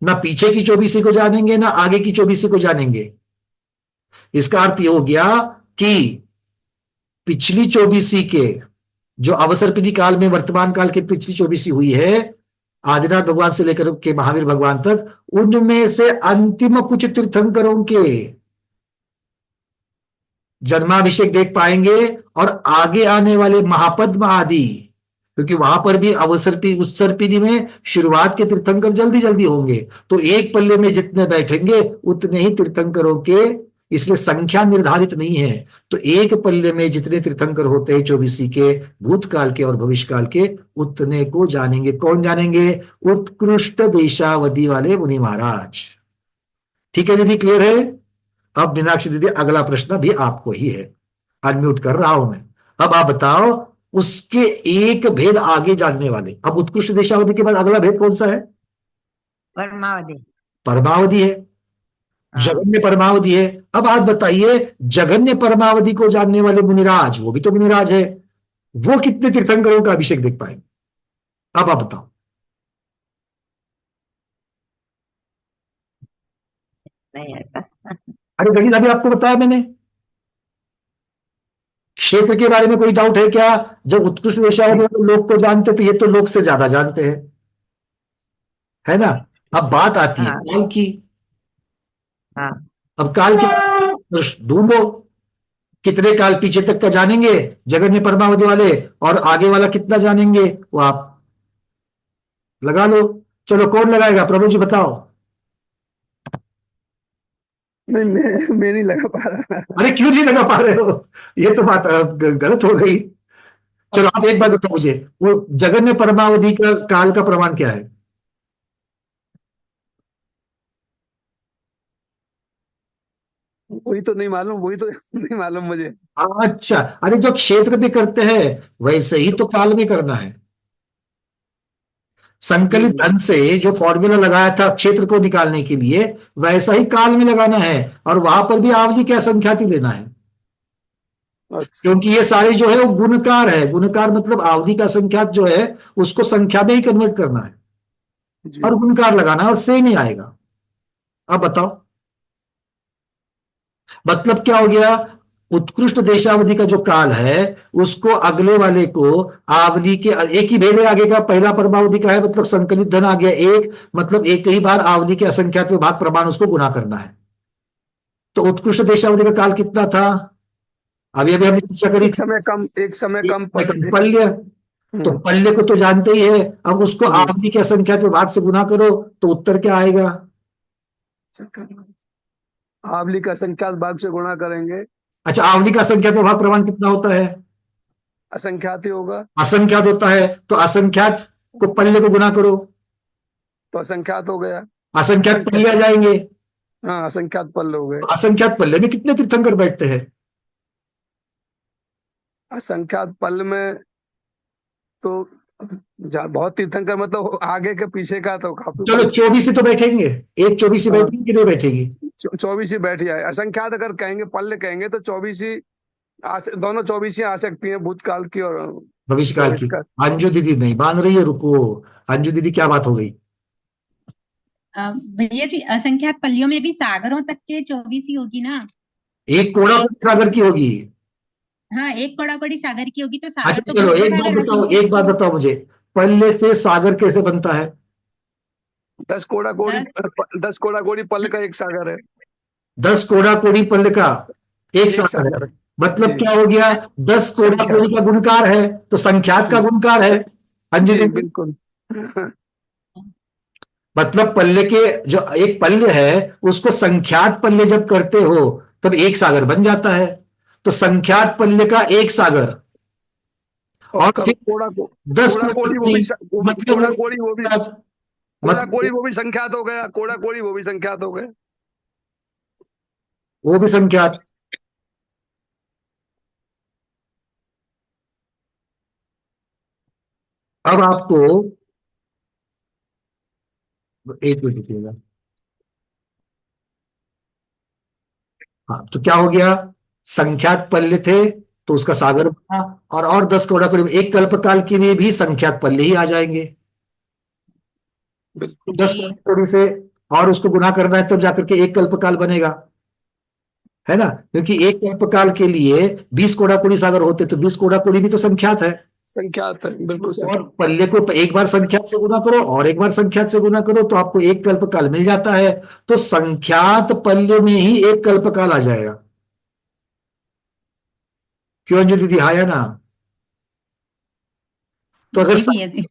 ना पीछे की 24 को जानेंगे, ना आगे की 24 को जानेंगे। इसका अर्थ यह हो गया कि पिछली 24 के जो अवसर्पिणी काल में वर्तमान काल की पिछली 24 हुई है, आदिनाथ भगवान से लेकर के महावीर भगवान तक, उनमें से अंतिम कुछ तीर्थंकरों के जन्माभिषेक देख पाएंगे और आगे आने वाले महापद्म आदि, क्योंकि वहां पर भी उत्सर्पिणी में शुरुआत के तीर्थंकर जल्दी जल्दी होंगे, तो एक पल्ले में जितने बैठेंगे उतने ही तीर्थंकरों के, इसलिए संख्या निर्धारित नहीं है। तो एक पल्ले में जितने तीर्थंकर होते हैं 24 के, भूतकाल के और भविष्यकाल के, उतने को जानेंगे। कौन जानेंगे? उत्कृष्ट देशावधि वाले मुनि महाराज। ठीक है दीदी, क्लियर है? अब मीनाक्षी दीदी अगला प्रश्न भी आपको ही है, अनम्यूट कर रहा हूं मैं। अब आप बताओ उसके एक भेद आगे जानने वाले। अब उत्कृष्ट देशावधि के बाद अगला भेद कौन सा है?
परमावधि।
परमावधि है, जगन्य परमावधि है। अब आप बताइए, जगन्य परमावधि को जानने वाले मुनिराज, वो भी तो मुनिराज है, वो कितने तीर्थंकरों का अभिषेक देख पाएंगे? अब आप बताओ।
नहीं आता।
अरे गणित अभी आपको बताया मैंने। क्षेत्र के बारे में कोई डाउट है क्या? जब उत्कृष्ट देशावधि वाले लोग को जानते तो ये तो लोग से ज्यादा जानते हैं, है ना? अब बात आती है काल की। अब काल के ढूंढो, कितने काल पीछे तक का जानेंगे जगन्य परमावधि वाले, और आगे वाला कितना जानेंगे वो आप लगा लो। चलो कौन लगाएगा? प्रभु जी बताओ।
नहीं, मैं नहीं लगा पा रहा।
अरे क्यों नहीं लगा पा रहे हो? ये तो बात गलत हो गई। चलो आप एक बात बताओ मुझे, वो जगन्य परमावधि का काल का प्रमाण क्या है?
वही तो नहीं मालूम, वही तो नहीं मालूम मुझे।
अच्छा, अरे जो क्षेत्र में करते हैं वैसे ही तो काल में करना है। संकलित धन से जो फॉर्मूला लगाया था क्षेत्र को निकालने के लिए, वैसा ही काल में लगाना है, और वहां पर भी आवधि क्या संख्याति लेना है। क्योंकि ये सारे जो है वो गुणकार है। गुणकार मतलब आवधि का संख्यात जो है उसको संख्या में ही कन्वर्ट करना है और गुणकार लगाना है, और सेम ही आएगा। अब बताओ मतलब क्या हो गया? उत्कृष्ट देशावधि का जो काल है उसको अगले वाले को आवधि के एक ही भेद है आगे का। पहला परमावधि का है, मतलब संकलित धन आ गया एक, मतलब एक ही बार आवधि के असंख्यात विभाग प्रमाण उसको गुना करना है। तो उत्कृष्ट देशावधि का काल कितना था? अभी अभी हमने चर्चा करी,
एक समय कम
पल्य। तो पल्य को तो जानते ही है, अब उसको आवधि के असंख्यात विभाग से गुना करो तो उत्तर क्या आएगा?
आवली का असंख्यात भाग से गुणा करेंगे।
अच्छा, आवली का असंख्यात विभाग प्रमाण कितना होता है?
असंख्यात ही होगा।
असंख्यात होता है, तो असंख्यात को पल्ले को गुना करो
तो असंख्यात हो गया।
असंख्यात पल्ले आ जाएंगे।
हाँ, असंख्यात पल्ले हो गए।
तो असंख्यात पल्ले में कितने तीर्थंकर बैठते हैं?
असंख्यात पल में तो बहुत तीर्थंकर, मतलब आगे के पीछे का तो काफी।
चलो 24 तो बैठेंगे, एक 24 बैठेंगे कि नहीं बैठेगी?
24 बैठ जाए। असंख्यात अगर कहेंगे, पल्ले कहेंगे तो 24 दोनों 24 आ सकती हैं, भूतकाल की और
भविष्यकाल की। अंजू दीदी नहीं मान रही है, रुको। अंजू दीदी क्या बात हो गई?
भैया जी, असंख्यात पल्लियों में भी सागरों तक के 24 ही होगी ना?
एक कोड़ा सागर की होगी।
हाँ, एक कोड़ा कोड़ी सागर की होगी, तो सागर
अच्छा
तो
चलो एक बात बताओ मुझे, पल्ले से सागर कैसे बनता है?
10 कोड़ा कोड़ी 10 कोड़ा कोड़ी पल्ले का एक सागर है।
10 कोड़ा कोड़ी पल्ले का एक
एक
सागर है,
सागर।
मतलब
जी।
क्या हो गया, 10 कोड़ा
संख्यात।
कोड़ी का गुणकार है, तो संख्यात का गुणकार है। हाँ जी
जी
जी।
बिल्कुल।
मतलब पल्ले के जो एक पल्ले है उसको संख्यात पल्ले जब करते हो तब एक सागर बन जाता है, तो संख्यात पल्ले का एक सागर। और फिर
कोड़ा
10
कोड़ा कोड़ी वो भी
मतलब
कोड़ा कोड़ी वो भी कोड़ा कोड़ी
मतलब
वो भी संख्यात हो गया, कोड़ा कोड़ी वो भी संख्यात हो गए।
वो भी संख्यात। अब आपको एक मिनट रुकिएगा। हाँ, तो क्या हो गया, संख्यात पल्ले थे तो उसका सागर बना, और 10 कोड़ा कोड़ी एक कल्पकाल के लिए भी संख्यात पल्ले ही आ जाएंगे। 10
जी।
कोड़ा कोड़ी से और उसको गुना करना है तब जाकर के एक कल्पकाल बनेगा, है ना, क्योंकि एक कल्पकाल के लिए 20 कोड़ा कोड़ी सागर होते, तो 20 कोड़ा कोड़ी भी तो संख्यात है।
संख्यात है, बिल्कुल
और
सही।
पल्ले को एक बार संख्यात से गुना करो और एक बार संख्यात से गुना करो तो आपको एक कल्पकाल मिल जाता है, तो संख्यात पल्ले में ही एक कल्पकाल आ जाएगा। क्यों अंजू दीदी, हाँ या ना? तो अगर
जी भैया जी।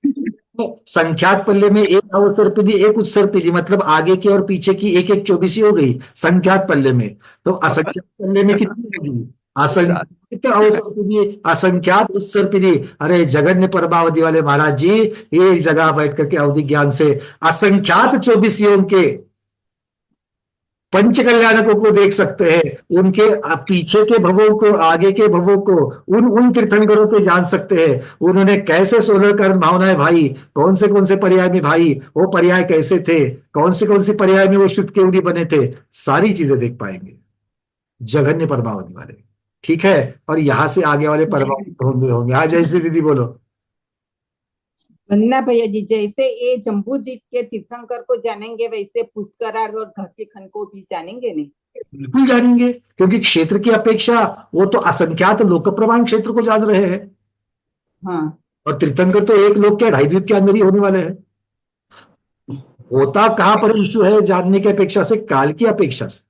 संख्यात पल्ले में एक अवसर पीढ़ी एक उत्सर पीढ़ी, मतलब आगे की और पीछे की एक एक 24 हो गई संख्यात पल्ले में, तो असंख्यात पल्ले में कितनी होगी, असंख्यात अवसर पीढ़ी असंख्यात उत्सर पीढ़ी। अरे जगन्य परमावधि वाले महाराज जी एक जगह बैठ करके अवधि ज्ञान से असंख्यात 24 के पंच कल्याणकों को देख सकते हैं, उनके पीछे के भवों को आगे के भवों को उन तीर्थंकरों को जान सकते हैं, उन्होंने कैसे 16 कर्म भावनाएं भाई, कौन से पर्याय में भाई, वो पर्याय कैसे थे, कौन सी पर्याय में वो शुद्ध केवली बने थे, सारी चीजें देख पाएंगे जघन्य परमावधि वाले। ठीक है, और यहां से आगे वाले परमावधि होंगे। हाँ जयश्री दीदी बोलो।
वंदना भैया जी, जैसे ये जम्बू द्वीप के तीर्थंकर को जानेंगे वैसे पुष्करार्थ और घाटी खंड को भी जानेंगे नहीं?
बिल्कुल जानेंगे, क्योंकि क्षेत्र की अपेक्षा वो तो असंख्यात लोक प्रमाण क्षेत्र को जान रहे हैं।
हाँ।
और तीर्थंकर तो एक लोक के 2.5 द्वीप के अंदर ही होने वाले हैं। होता कहां पर इश्यू है जानने की अपेक्षा से, काल की अपेक्षा से।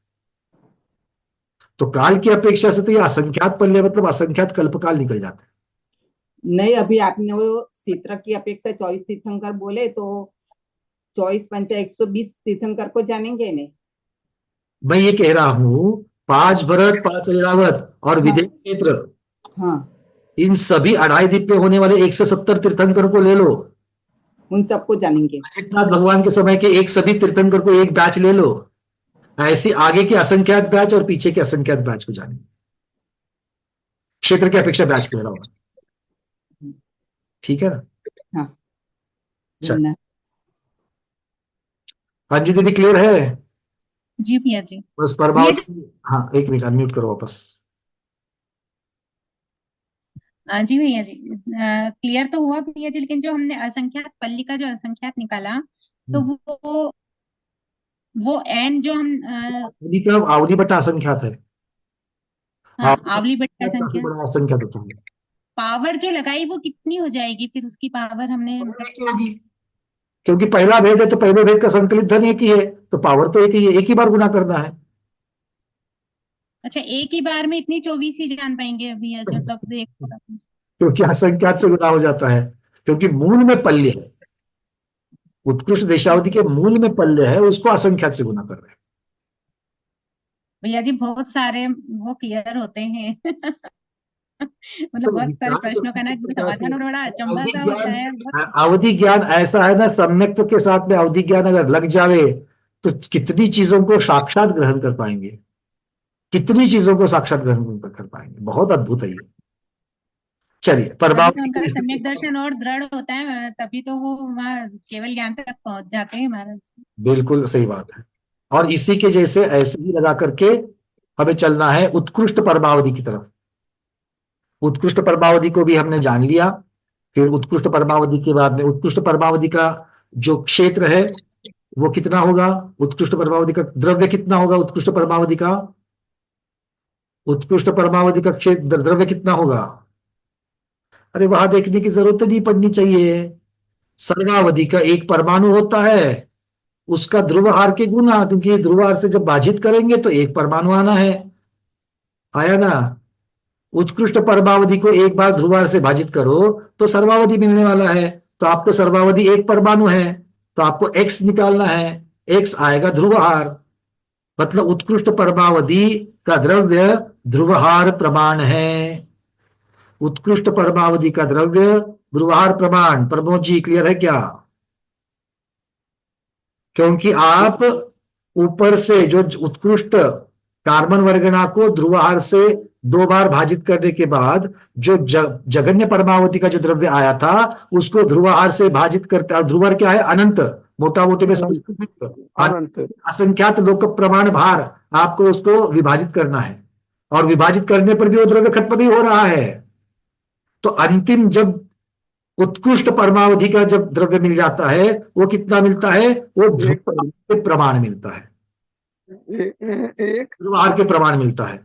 तो काल की अपेक्षा से तो ये असंख्यात पल्ले मतलब असंख्यात कल्पकाल निकल जाते हैं।
नहीं, अभी आपने वो क्षेत्र की अपेक्षा 24 तीर्थंकर बोले, तो 24 पंचा 120 तीर्थंकर को जानेंगे नहीं?
मैं ये कह रहा हूं 5 भरत 5 ऐरावत और विदेह क्षेत्र,
हाँ,
इन सभी 2.5 द्वीप पे होने वाले 170 तीर्थंकर को ले लो,
उन सबको जानेंगे।
अजितनाथ भगवान के समय के एक सभी तीर्थंकर को एक बैच ले लो, ऐसे आगे के असंख्यात बैच और पीछे के असंख्यात बैच को जानेंगे। क्षेत्र की अपेक्षा बैच कह रहा हूं, ठीक है ना?
हाँ।
चल अंजू दीदी क्लियर है?
जी भैया जी।
बस परमावधि, हाँ एक मिनट अनम्यूट करो वापस।
जी भैया जी, क्लियर तो हुआ भैया जी, लेकिन जो हमने असंख्यात पल्ली का जो असंख्यात निकाला, तो वो एन जो हम
आवली बटा असंख्यात है।
हाँ, आवली बटा असंख्यात,
बड़ा असंख्यात होता है।
पावर जो लगाई वो कितनी हो जाएगी फिर उसकी पावर हमने
होगी, क्योंकि पहला भेद है तो पहले भेद का संकलित धन एक ही है, तो पावर तो एक ही है, एक ही बार गुना करना है।
अच्छा, एक ही बार में इतनी 24 ही जान पाएंगे भैया जी, मतलब
क्योंकि असंख्यात से गुना हो जाता है, क्योंकि मूल में पल्य है, उत्कृष्ट देशावधि के मूल में पल्य है, उसको असंख्यात से गुना कर रहे हैं।
भैया जी बहुत सारे वो क्लियर होते हैं मतलब बहुत सारे प्रश्नों का ना समाधान और बड़ा अचंभा सा होता है।
अवधि ज्ञान ऐसा है ना, सम्यक्त्व के साथ में अवधि ज्ञान अगर लग जावे तो कितनी चीजों को साक्षात ग्रहण कर पाएंगे, कितनी चीजों को साक्षात ग्रहण कर पाएंगे, बहुत अद्भुत है ये। चलिए
उनका सम्यक दर्शन और दृढ़ होता है, तभी तो वो वहाँ केवल ज्ञान तक पहुंच जाते हैं महाराज।
बिल्कुल सही बात है, और इसी के जैसे ऐसे ही लगा करके हमें चलना है उत्कृष्ट परमावधि की तरफ। उत्कृष्ट परमावधि को भी हमने जान लिया, फिर उत्कृष्ट परमावधि के बाद में उत्कृष्ट परमावधि का जो क्षेत्र है वो कितना होगा, उत्कृष्ट परमावधि का द्रव्य कितना होगा, उत्कृष्ट परमावधि का क्षेत्र द्रव्य कितना होगा। अरे वहां देखने की जरूरत नहीं पड़नी चाहिए, सर्वावधि का एक परमाणु होता है उसका ध्रुवहार के गुना, क्योंकि ध्रुवहार से जब भाजित करेंगे तो एक परमाणु आना है, आया ना। उत्कृष्ट परमावधि को एक बार ध्रुवहार से भाजित करो तो सर्वावधि मिलने वाला है, तो आपको सर्वावधि एक परमाणु है, तो आपको x निकालना है, x आएगा ध्रुवहार। मतलब उत्कृष्ट परमावधि का द्रव्य ध्रुवहार प्रमाण है। उत्कृष्ट परमावधि का द्रव्य ध्रुवहार प्रमाण। प्रमोद जी क्लियर है क्या? क्योंकि आप ऊपर से जो उत्कृष्ट कार्बन वर्गना को ध्रुवहार से 2 बार भाजित करने के बाद जो जघन्य परमावधि का जो द्रव्य आया था उसको ध्रुवहार से भाजित करते, और ध्रुवहार क्या है? अनंत। मोटा मोटे में
अनंत
असंख्यात लोक प्रमाण भार, आपको उसको विभाजित करना है, और विभाजित करने पर भी वो द्रव्य खत्म नहीं हो रहा है। तो अंतिम जब उत्कृष्ट परमावधि का जब द्रव्य मिल जाता है वो कितना मिलता है? वो ध्रुवहार के प्रमाण मिलता है,
एक
ध्रुवहार के प्रमाण मिलता है।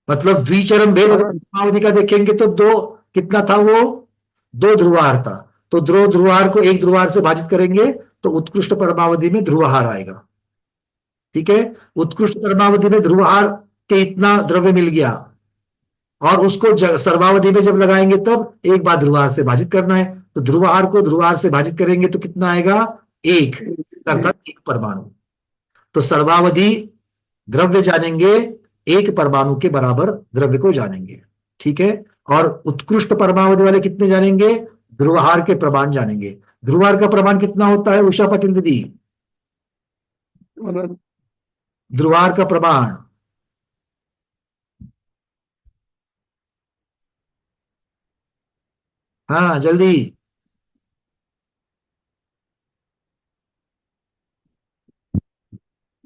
मतलब द्विचरम भेद अगर परमावधि का देखेंगे तो 2 कितना था? वो 2 ध्रुवहार था, तो 2 ध्रुवहार को एक ध्रुवहार से भाजित करेंगे तो उत्कृष्ट परमावधि में ध्रुवहार आएगा। ठीक है, उत्कृष्ट परमावधि में ध्रुवहार के इतना द्रव्य मिल गया, और उसको सर्वावधि में जब लगाएंगे तब एक बार ध्रुवहार से भाजित करना है, तो ध्रुवहार को ध्रुवहार से भाजित करेंगे तो कितना आएगा? 1, अर्थात 1 परमाणु। तो सर्वावधि द्रव्य जानेंगे, 1 परमाणु के बराबर द्रव्य को जानेंगे। ठीक है, और उत्कृष्ट परमावधि वाले कितने जानेंगे? ध्रुवहार के प्रमाण जानेंगे। ध्रुवहार का प्रमाण कितना होता है उषा पाटिल दीदी? ध्रुवहार का प्रमाण हाँ जल्दी।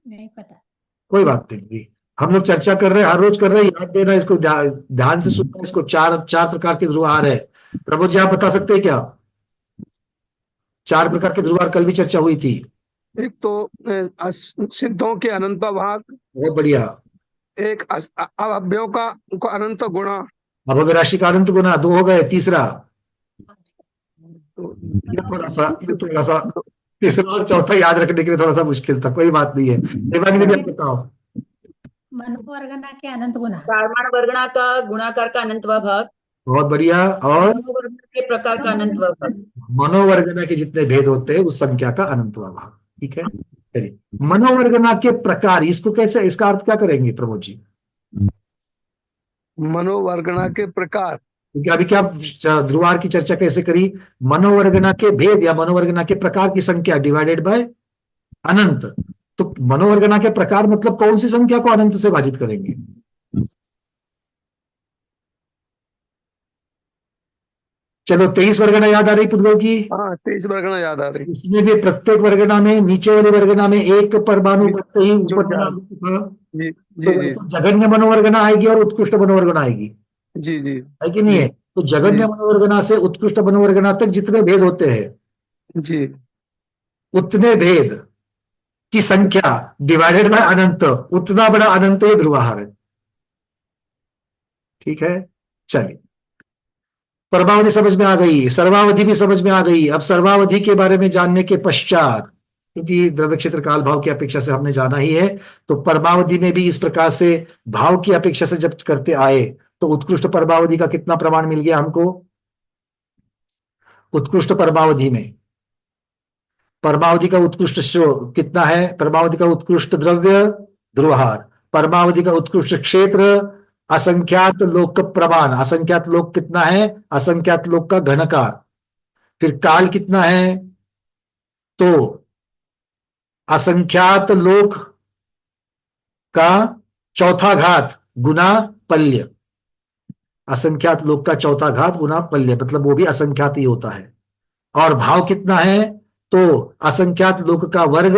नहीं पता।
कोई बात नहीं, हम लोग चर्चा कर रहे हैं, हर रोज कर रहे हैं, याद देना इसको, ध्यान से सुनना इसको। 4 प्रकार के ध्रुवहार है। प्रभु जी आप बता सकते हैं क्या? 4 प्रकार के ध्रुवहार कल भी चर्चा हुई थी।
एक तो सिद्धों के अनंत भाग,
बहुत बढ़िया।
एक अवयवों का अनंत गुणा,
अभव्य राशि का अनंत गुना, 2 हो गए। तीसरा ये थोड़ा सा तीसरा और चौथा याद रखने के लिए थोड़ा सा मुश्किल था, कोई बात नहीं है। देवानी दीदी आप बताओ।
मनोवर्गना के अनंत गुना,
कार्बन वर्गना का गुणाकार का अनंतवा भाग,
बहुत बढ़िया। और
मनोवर्गना के प्रकार का अनंतवा भाग,
मनोवर्गना के जितने भेद होते हैं उस संख्या का अनंतवा भाग। ठीक है, चलिए मनोवर्गना के प्रकार, इसको कैसे, इसका अर्थ क्या करेंगे प्रमोद जी?
मनोवर्गना के प्रकार,
क्योंकि अभी क्या ध्रुवहार की चर्चा कैसे करी? मनोवर्गना के भेद या मनोवर्गना के प्रकार की संख्या डिवाइडेड बाय अनंत। तो मनोवर्गना के प्रकार मतलब कौन सी संख्या को अनंत से भाजित करेंगे? चलो 23 वर्गना याद आ रही पुद्गल की?
हाँ 23 वर्गना याद आ रही।
इसमें भी प्रत्येक वर्गना में, नीचे वाली वर्गना में 1 परमाणु बढ़ते ही ऊपर जघन्य मनोवर्गना आएगी और उत्कृष्ट मनोवर्गना आएगी।
जी जी,
है कि नहीं है? तो जघन्य मनोवर्गना से उत्कृष्ट मनोवर्गना तक जितने भेद होते हैं
जी,
उतने भेद की संख्या डिवाइडेड बाय अनंत, उतना बड़ा अनंत ये ध्रुवहार है। ठीक है, चलिए परमावधि समझ में आ गई, सर्वावधि भी समझ में आ गई। अब सर्वावधि के बारे में जानने के पश्चात, क्योंकि द्रव्य क्षेत्र काल भाव की अपेक्षा से हमने जाना ही है, तो परमावधि में भी इस प्रकार से भाव की अपेक्षा से जब करते आए तो उत्कृष्ट परमावधि का कितना प्रमाण मिल गया हमको? उत्कृष्ट परमावधि में परमावधि का उत्कृष्ट कितना है? परमावधि का उत्कृष्ट द्रव्य ध्रुवहार, परमावधि का उत्कृष्ट क्षेत्र असंख्यात लोक का प्रमाण। असंख्यात लोक कितना है? असंख्यात लोक का घनकार। फिर काल कितना है? तो असंख्यात लोक का चौथा घात गुना पल्य। असंख्यात लोक का चौथा घात गुना पल्य, मतलब वो भी असंख्यात ही होता है। और भाव कितना है? तो असंख्यात लोक का वर्ग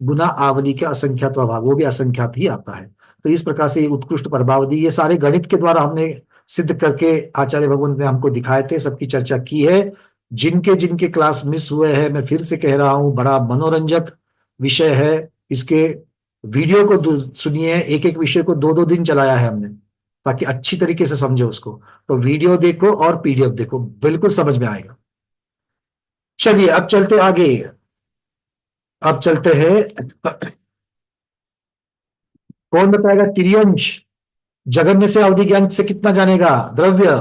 गुना आवली का असंख्यात भाग, वो भी असंख्यात ही आता है। तो इस प्रकार से उत्कृष्ट परमावधि, ये सारे गणित के द्वारा हमने सिद्ध करके आचार्य भगवंत ने हमको दिखाए थे, सबकी चर्चा की है। जिनके जिनके क्लास मिस हुए हैं, मैं फिर से कह रहा हूं, बड़ा मनोरंजक विषय है। इसके वीडियो को सुनिए, एक एक विषय को 2-2 दिन चलाया है हमने, ताकि अच्छी तरीके से समझे उसको। तो वीडियो देखो और पीडीएफ देखो, बिल्कुल समझ में आएगा। चलिए अब चलते आगे, अब चलते हैं। कौन बताएगा तिर्यंश जगन्य से अवधि ज्ञान से कितना जानेगा? द्रव्य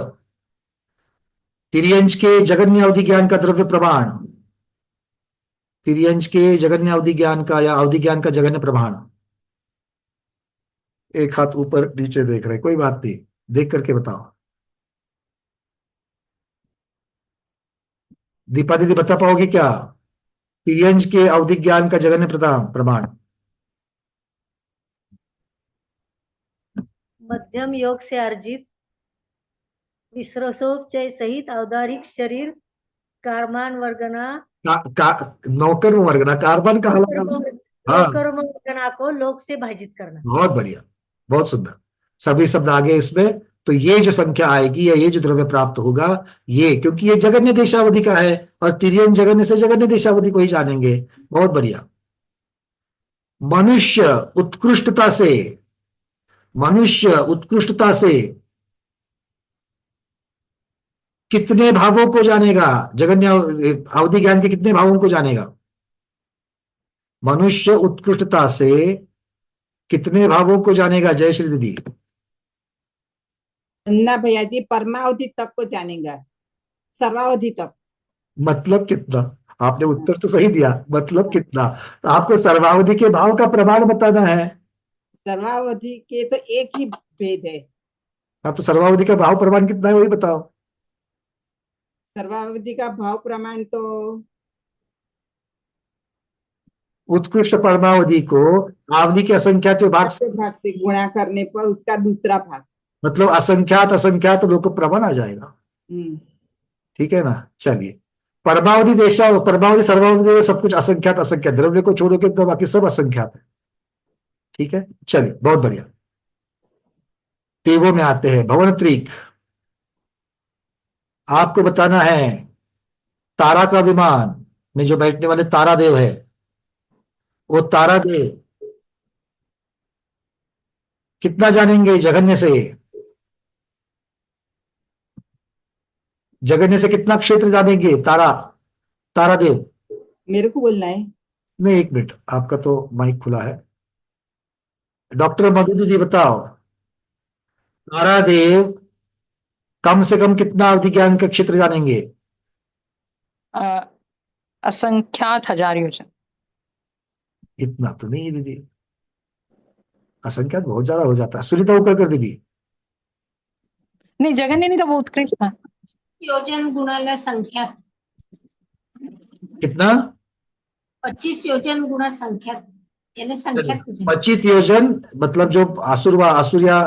तिर्यंश के जगन्य अवधि ज्ञान का द्रव्य प्रमाण, तिर्यंश के जगन्य अवधि ज्ञान का या अवधि ज्ञान का जगन्य प्रमाण। एक हाथ ऊपर नीचे देख रहे, कोई बात नहीं, देख करके बताओ। दीपा दीदी बता पाओगे क्या तिर्यंश के अवधि ज्ञान का जगन्य प्रमाण?
मध्यम योग से अर्जित विश्रसोपचय सहित औदारिक शरीर कारमान वर्गना
नौकर वर्गना, कार्बन कहा लगा? हाँ,
नौकर वर्गना को लोक से भाजित करना।
बहुत बढ़िया, बहुत सुंदर, सभी शब्द आगे इसमें। तो ये जो संख्या आएगी या ये जो द्रव्य प्राप्त होगा, ये क्योंकि ये जगन्य देशावधि का है और तिर्यंश जगन्य से जगन्य देशावधि को ही जानेंगे। बहुत बढ़िया। मनुष्य उत्कृष्टता से, मनुष्य उत्कृष्टता से कितने भावों को जानेगा? जगन्य अवधि ज्ञान के कितने भावों को जानेगा? मनुष्य उत्कृष्टता से कितने भावों को जानेगा? जय श्री दीदी।
ना भैया जी, परमावधि तक को जानेगा, सर्वावधि तक।
मतलब कितना? आपने उत्तर तो सही दिया, मतलब कितना? तो आपको सर्वावधि के भाव का प्रमाण बताना है।
सर्वावधि के तो एक ही भेद है।
हाँ, तो सर्वावधि का भाव प्रमाण कितना है वही बताओ।
सर्वावधि का भाव प्रमाण तो
उत्कृष्ट परमावधि को अवधि के असंख्यात भाग
से गुणा करने पर उसका दूसरा भाग,
मतलब असंख्यात असंख्यात लोग प्रमाण आ जाएगा। ठीक है ना? चलिए, परमावधि देशा, परमावधि सर्वावधि सब कुछ असंख्यात असंख्यात, द्रव्य को छोड़ोगे तो बाकी सब असंख्यात है। ठीक है, चलिए बहुत बढ़िया। तेवों में आते हैं। भवनत्रिक, आपको बताना है तारा का विमान में जो बैठने वाले तारादेव है, वो तारादेव कितना जानेंगे जगन्य से? जगन्य से कितना क्षेत्र जानेंगे तारादेव?
मेरे को बोलना है?
नहीं, एक मिनट, आपका तो माइक खुला है। डॉक्टर मधु दीदी बताओ, तारादेव कम से कम कितना अवधि ज्ञान का क्षेत्र जानेंगे?
असंख्यात हजार योजन।
इतना तो नहीं दीदी, असंख्यात बहुत ज्यादा हो जाता है। सुनीता ऊपर कर दीदी।
नहीं, जगन्य नहीं था, वो उत्कृष्ट था।
योजन गुणा संख्या
कितना?
25 योजन गुणा संख्या, यानी संख्या कुछ नहीं।
25 योजन मतलब जो आसुरिया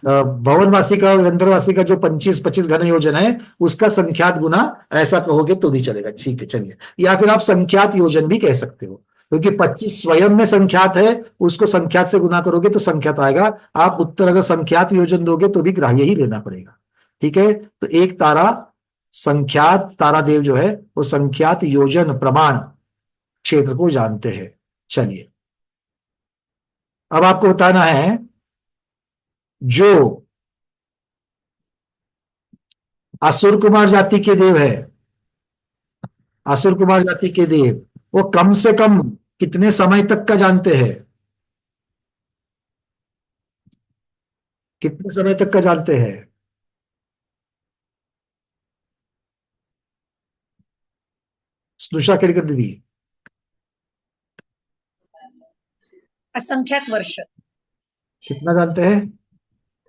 भवनवासी का और अंदरवासी का जो 25 घन योजन है, उसका संख्यात गुना ऐसा कहोगे तो भी चलेगा। ठीक है, चलिए। या फिर आप संख्यात योजन भी कह सकते हो, क्योंकि 25 स्वयं में संख्यात है, उसको संख्यात से गुना करोगे तो संख्यात आएगा। आप उत्तर अगर संख्यात योजन दोगे तो भी ग्राह्य ही लेना पड़ेगा। ठीक है, तो एक तारा संख्यात तारादेव जो है वो संख्यात योजन प्रमाण क्षेत्र को जानते हैं। चलिए, अब आपको बताना है जो असुर कुमार जाति के देव है, असुर कुमार जाति के देव, वो कम से कम कितने समय तक का जानते हैं? कितने समय तक का जानते हैं? स्नुषा केड़कर दीदी।
असंख्यात वर्ष।
कितना जानते हैं?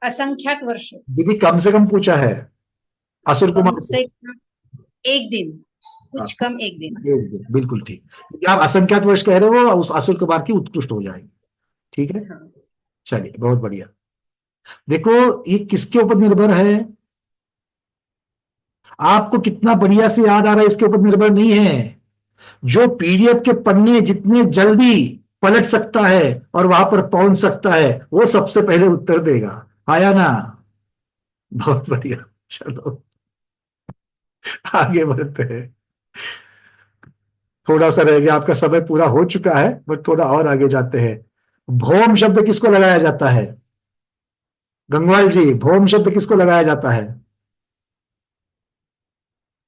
असंख्यात वर्ष।
दीदी कम से कम पूछा है असुर
कम
कुमार
से कम एक दिन, कुछ कम एक दिन।
एक दिन, बिल्कुल ठीक। क्योंकि आप असंख्यात वर्ष कह रहे हो, उस असुर कुमार की उत्कृष्ट हो जाएगी। ठीक है, चलिए बहुत बढ़िया। देखो ये किसके ऊपर निर्भर है, आपको कितना बढ़िया से याद आ रहा है इसके ऊपर निर्भर नहीं है। जो पीडीएफ के पन्ने जितने जल्दी पलट सकता है और वहां पर पहुंच सकता है, वो सबसे पहले उत्तर देगा। आया ना? बहुत बढ़िया, चलो आगे बढ़ते हैं। थोड़ा सा रह गया, आपका समय पूरा हो चुका है, बट थोड़ा और आगे जाते हैं। भौम शब्द किसको लगाया जाता है? गंगवाल जी, भौम शब्द किसको लगाया जाता है?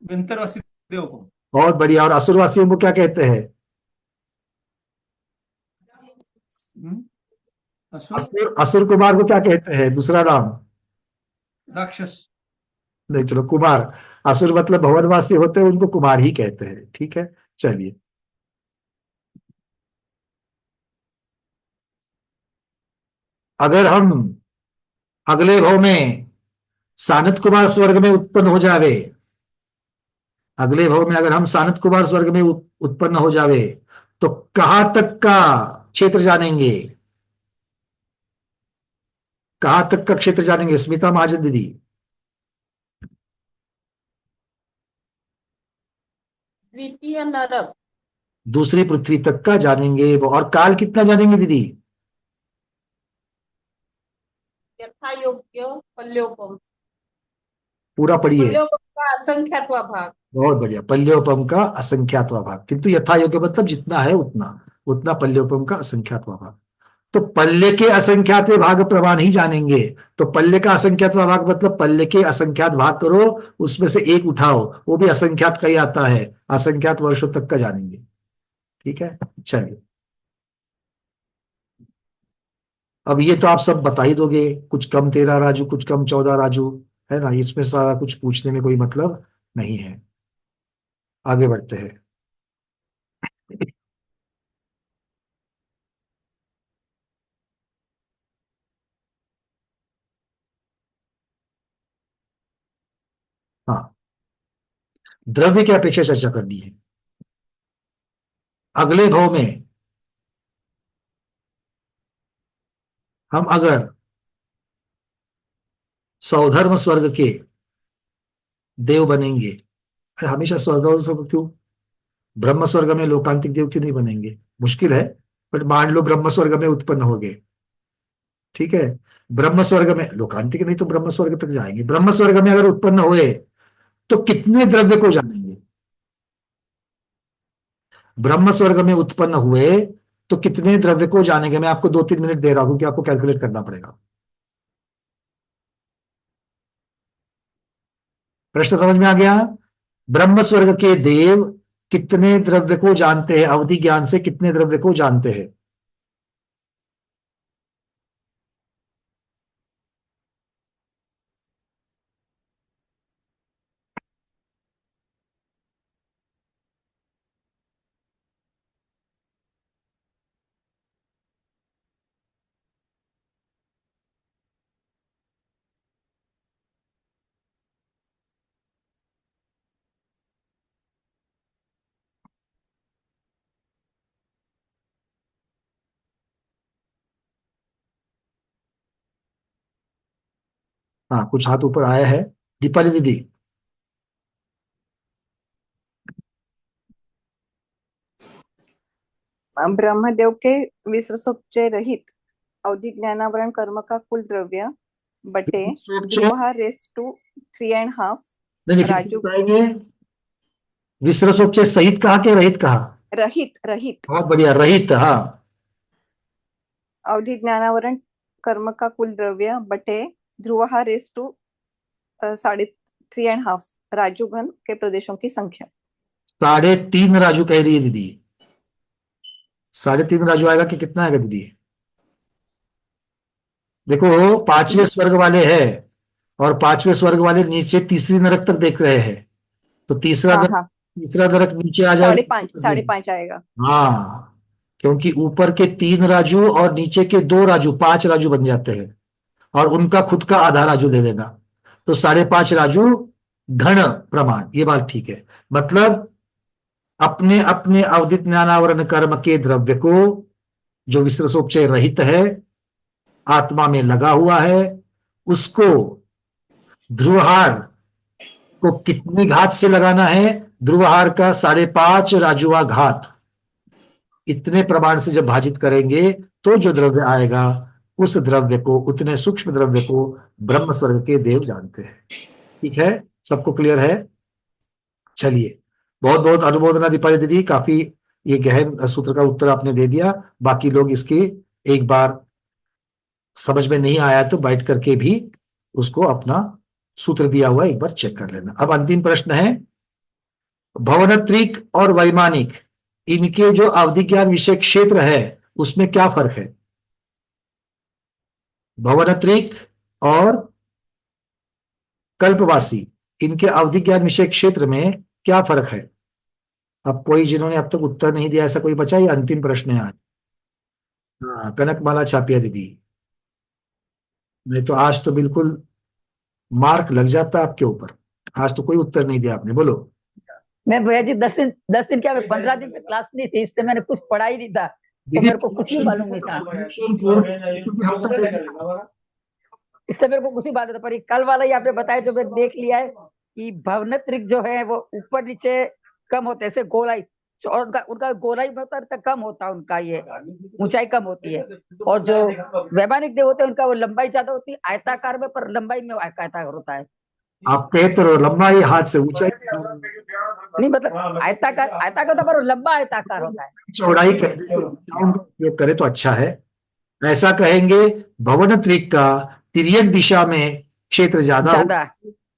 अंतरवासी देव को।
बहुत बढ़िया। और असुरवासियों को क्या कहते हैं? असुर, असुर कुमार को क्या कहते हैं दूसरा नाम?
राक्षस।
नहीं, चलो कुमार। असुर मतलब भवनवासी होते हैं, उनको कुमार ही कहते हैं। ठीक है, चलिए। अगर हम अगले भाव में सानत कुमार स्वर्ग में उत्पन्न हो जावे, अगले भाव में अगर हम सानत कुमार स्वर्ग में उत्पन्न हो जावे, तो कहां तक का क्षेत्र जानेंगे? कहां तक का क्षेत्र जानेंगे स्मिता महाजन दीदी?
द्वितीय नरक।
दूसरी पृथ्वी तक का जानेंगे वो। और काल कितना जानेंगे दीदी?
यथा योग्य पल्योपम।
पूरा पढ़िए।
पल्योपम का असंख्यात्वा भाग।
बहुत बढ़िया। पल्योपम का असंख्यात्वा भाग, किंतु यथा योग्य मतलब जितना है उतना, उतना पल्योपम का असंख्यात्वा भाग। तो पल्ले के असंख्यात भाग प्रमाण ही जानेंगे। तो पल्ले का असंख्यात भाग मतलब पल्ले के असंख्यात भाग करो, उसमें से एक उठाओ, वो भी असंख्यात का ही आता है, असंख्यात वर्षों तक का जानेंगे। ठीक है, चलिए। अब ये तो आप सब बता ही दोगे, कुछ कम 13 राजू, कुछ कम 14 राजू, है ना। इसमें सारा कुछ पूछने में कोई मतलब नहीं है। आगे बढ़ते हैं। हाँ, द्रव्य की अपेक्षा चर्चा करनी है। अगले भाव में हम अगर सौधर्म स्वर्ग के देव बनेंगे, अरे हमेशा सौधर्म स्वर्ग क्यों, ब्रह्म स्वर्ग में लोकांतिक देव क्यों नहीं बनेंगे? मुश्किल है, बट मान लो ब्रह्म स्वर्ग में उत्पन्न हो गए, ठीक है। ब्रह्म स्वर्ग में, लोकांतिक नहीं तो ब्रह्म स्वर्ग तक जाएंगे। ब्रह्म स्वर्ग में अगर उत्पन्न हुए तो कितने द्रव्य को जानेंगे? ब्रह्म स्वर्ग में उत्पन्न हुए तो कितने द्रव्य को जानेंगे? मैं आपको 2-3 मिनट दे रहा हूं कि आपको कैलकुलेट करना पड़ेगा। प्रश्न समझ में आ गया? ब्रह्म स्वर्ग के देव कितने द्रव्य को जानते हैं? अवधि ज्ञान से कितने द्रव्य को जानते हैं? हाँ, कुछ हाथ ऊपर आया है। दीपाली दीदी।
ब्रह्मदेव के विसर्जोपचय रहित अवधि ज्ञानावरण कर्म का कुल द्रव्य बटे ध्रुव रेस्ट टू 3.5
नहीं,
राजू।
विसर्जोपचय सहित कहा कि रहित कहा?
रहित, रहित।
बहुत बढ़िया, रहित। हाँ,
अवधि ज्ञानावरण कर्म का कुल द्रव्य बटे ध्रुव रेस्ट टू 3.5 राजू घन के प्रदेशों की संख्या।
3.5 राजू कह रही है दीदी। 3.5 राजू आएगा कि कितना आएगा दीदी? देखो, 5वें स्वर्ग वाले हैं और 5वें स्वर्ग वाले नीचे तीसरी नरक तक देख रहे हैं, तो तीसरा नरक नीचे आ जाएगा।
5.5 आएगा।
हाँ, क्योंकि ऊपर के 3 राजू और नीचे के 2 राजू 5 राजू बन जाते हैं, और उनका खुद का आधा राजू दे देना, तो 5.5 राजू घन प्रमाण। ये बात ठीक है। मतलब अपने अपने अवधित ज्ञानावरण कर्म के द्रव्य को, जो विसर्जोपचय रहित है, आत्मा में लगा हुआ है, उसको ध्रुवहार को कितनी घात से लगाना है? ध्रुवहार का 5.5 राजुआ घात। इतने प्रमाण से जब भाजित करेंगे तो जो द्रव्य आएगा, उस द्रव्य को, उतने सूक्ष्म द्रव्य को ब्रह्म स्वर्ग के देव जानते हैं। ठीक है, सबको क्लियर है? चलिए, बहुत बहुत अनुमोदना दीपाली दीदी, काफी ये गहन सूत्र का उत्तर आपने दे दिया। बाकी लोग इसकी एक बार समझ में नहीं आया तो बैठ करके भी उसको अपना सूत्र दिया हुआ एक बार चेक कर लेना। अब अंतिम प्रश्न है, भवनत्रिक और वैमानिक, इनके जो अवधि ज्ञान विषय क्षेत्र है उसमें क्या फर्क है? भवनत्रिक और कल्पवासी, इनके अवधि ज्ञान विषय क्षेत्र में क्या फर्क है? अब कोई जिन्होंने अब तक उत्तर नहीं दिया ऐसा कोई बचा? ये अंतिम प्रश्न है आज। हाँ, कनकमाला छापिया दीदी, नहीं तो आज तो बिल्कुल मार्क लग जाता आपके ऊपर। आज तो कोई उत्तर नहीं दिया आपने, बोलो।
मैं भैया जी 10 दिन क्या, 15 दिन तक क्लास नहीं थी, इससे मैंने कुछ पढ़ा ही नहीं था, तो मेरे को कुछ भी मालूम नहीं था। इससे मेरे को कुछ ही बात था, पर ये कल वाला ही आपने बताया जो मैंने देख लिया है कि भवनत्रिक जो है वो ऊपर नीचे कम होते हैं, ऐसे गोलाई, और उनका गोलाई में होता है कम होता है, उनका ये ऊंचाई कम होती है। और जो वैमानिक देव होते हैं उनका वो लंबाई ज्यादा होती है, आयताकार में, पर लंबाई में आयताकार होता है।
आप कहते रहो लंबाई हाथ से ऊंचाई
नहीं, मतलब आयताकार होता है, पर वो लंबा आयताकार होता है।
चौड़ाई उपयोग करे तो अच्छा है। ऐसा कहेंगे भवनत्रिक का तिर्यक दिशा में क्षेत्र ज्यादा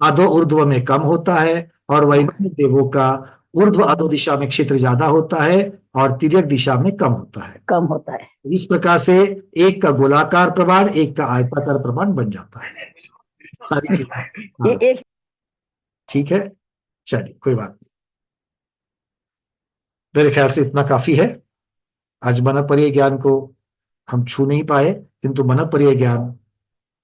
अधो ऊर्ध्व में कम होता है, और वैमानिक देवों का ऊर्ध्व अधो दिशा में क्षेत्र ज्यादा होता है और तिर्यक दिशा में कम होता है। इस प्रकार से एक का गोलाकार प्रमाण, एक का आयताकार प्रमाण बन जाता है। सारी चीजें ठीक है, चलिए कोई बात नहीं। मेरे ख्याल से इतना काफी है। आज मनःपर्यय ज्ञान को हम छू नहीं पाए, किंतु मनःपर्यय ज्ञान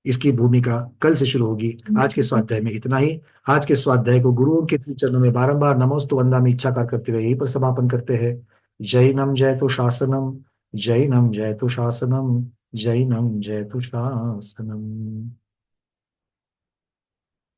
इसकी भूमिका कल से शुरू होगी। आज के स्वाध्याय में इतना ही। आज के स्वाध्याय को गुरुओं के चरणों में बारंबार नमोस्तु वंदामि इच्छाकार करते हुए यहीं पर समापन करते हैं। जैनम जयतु शासनम, जैनम जयतु शासनम, जैनम जयतु शासनम।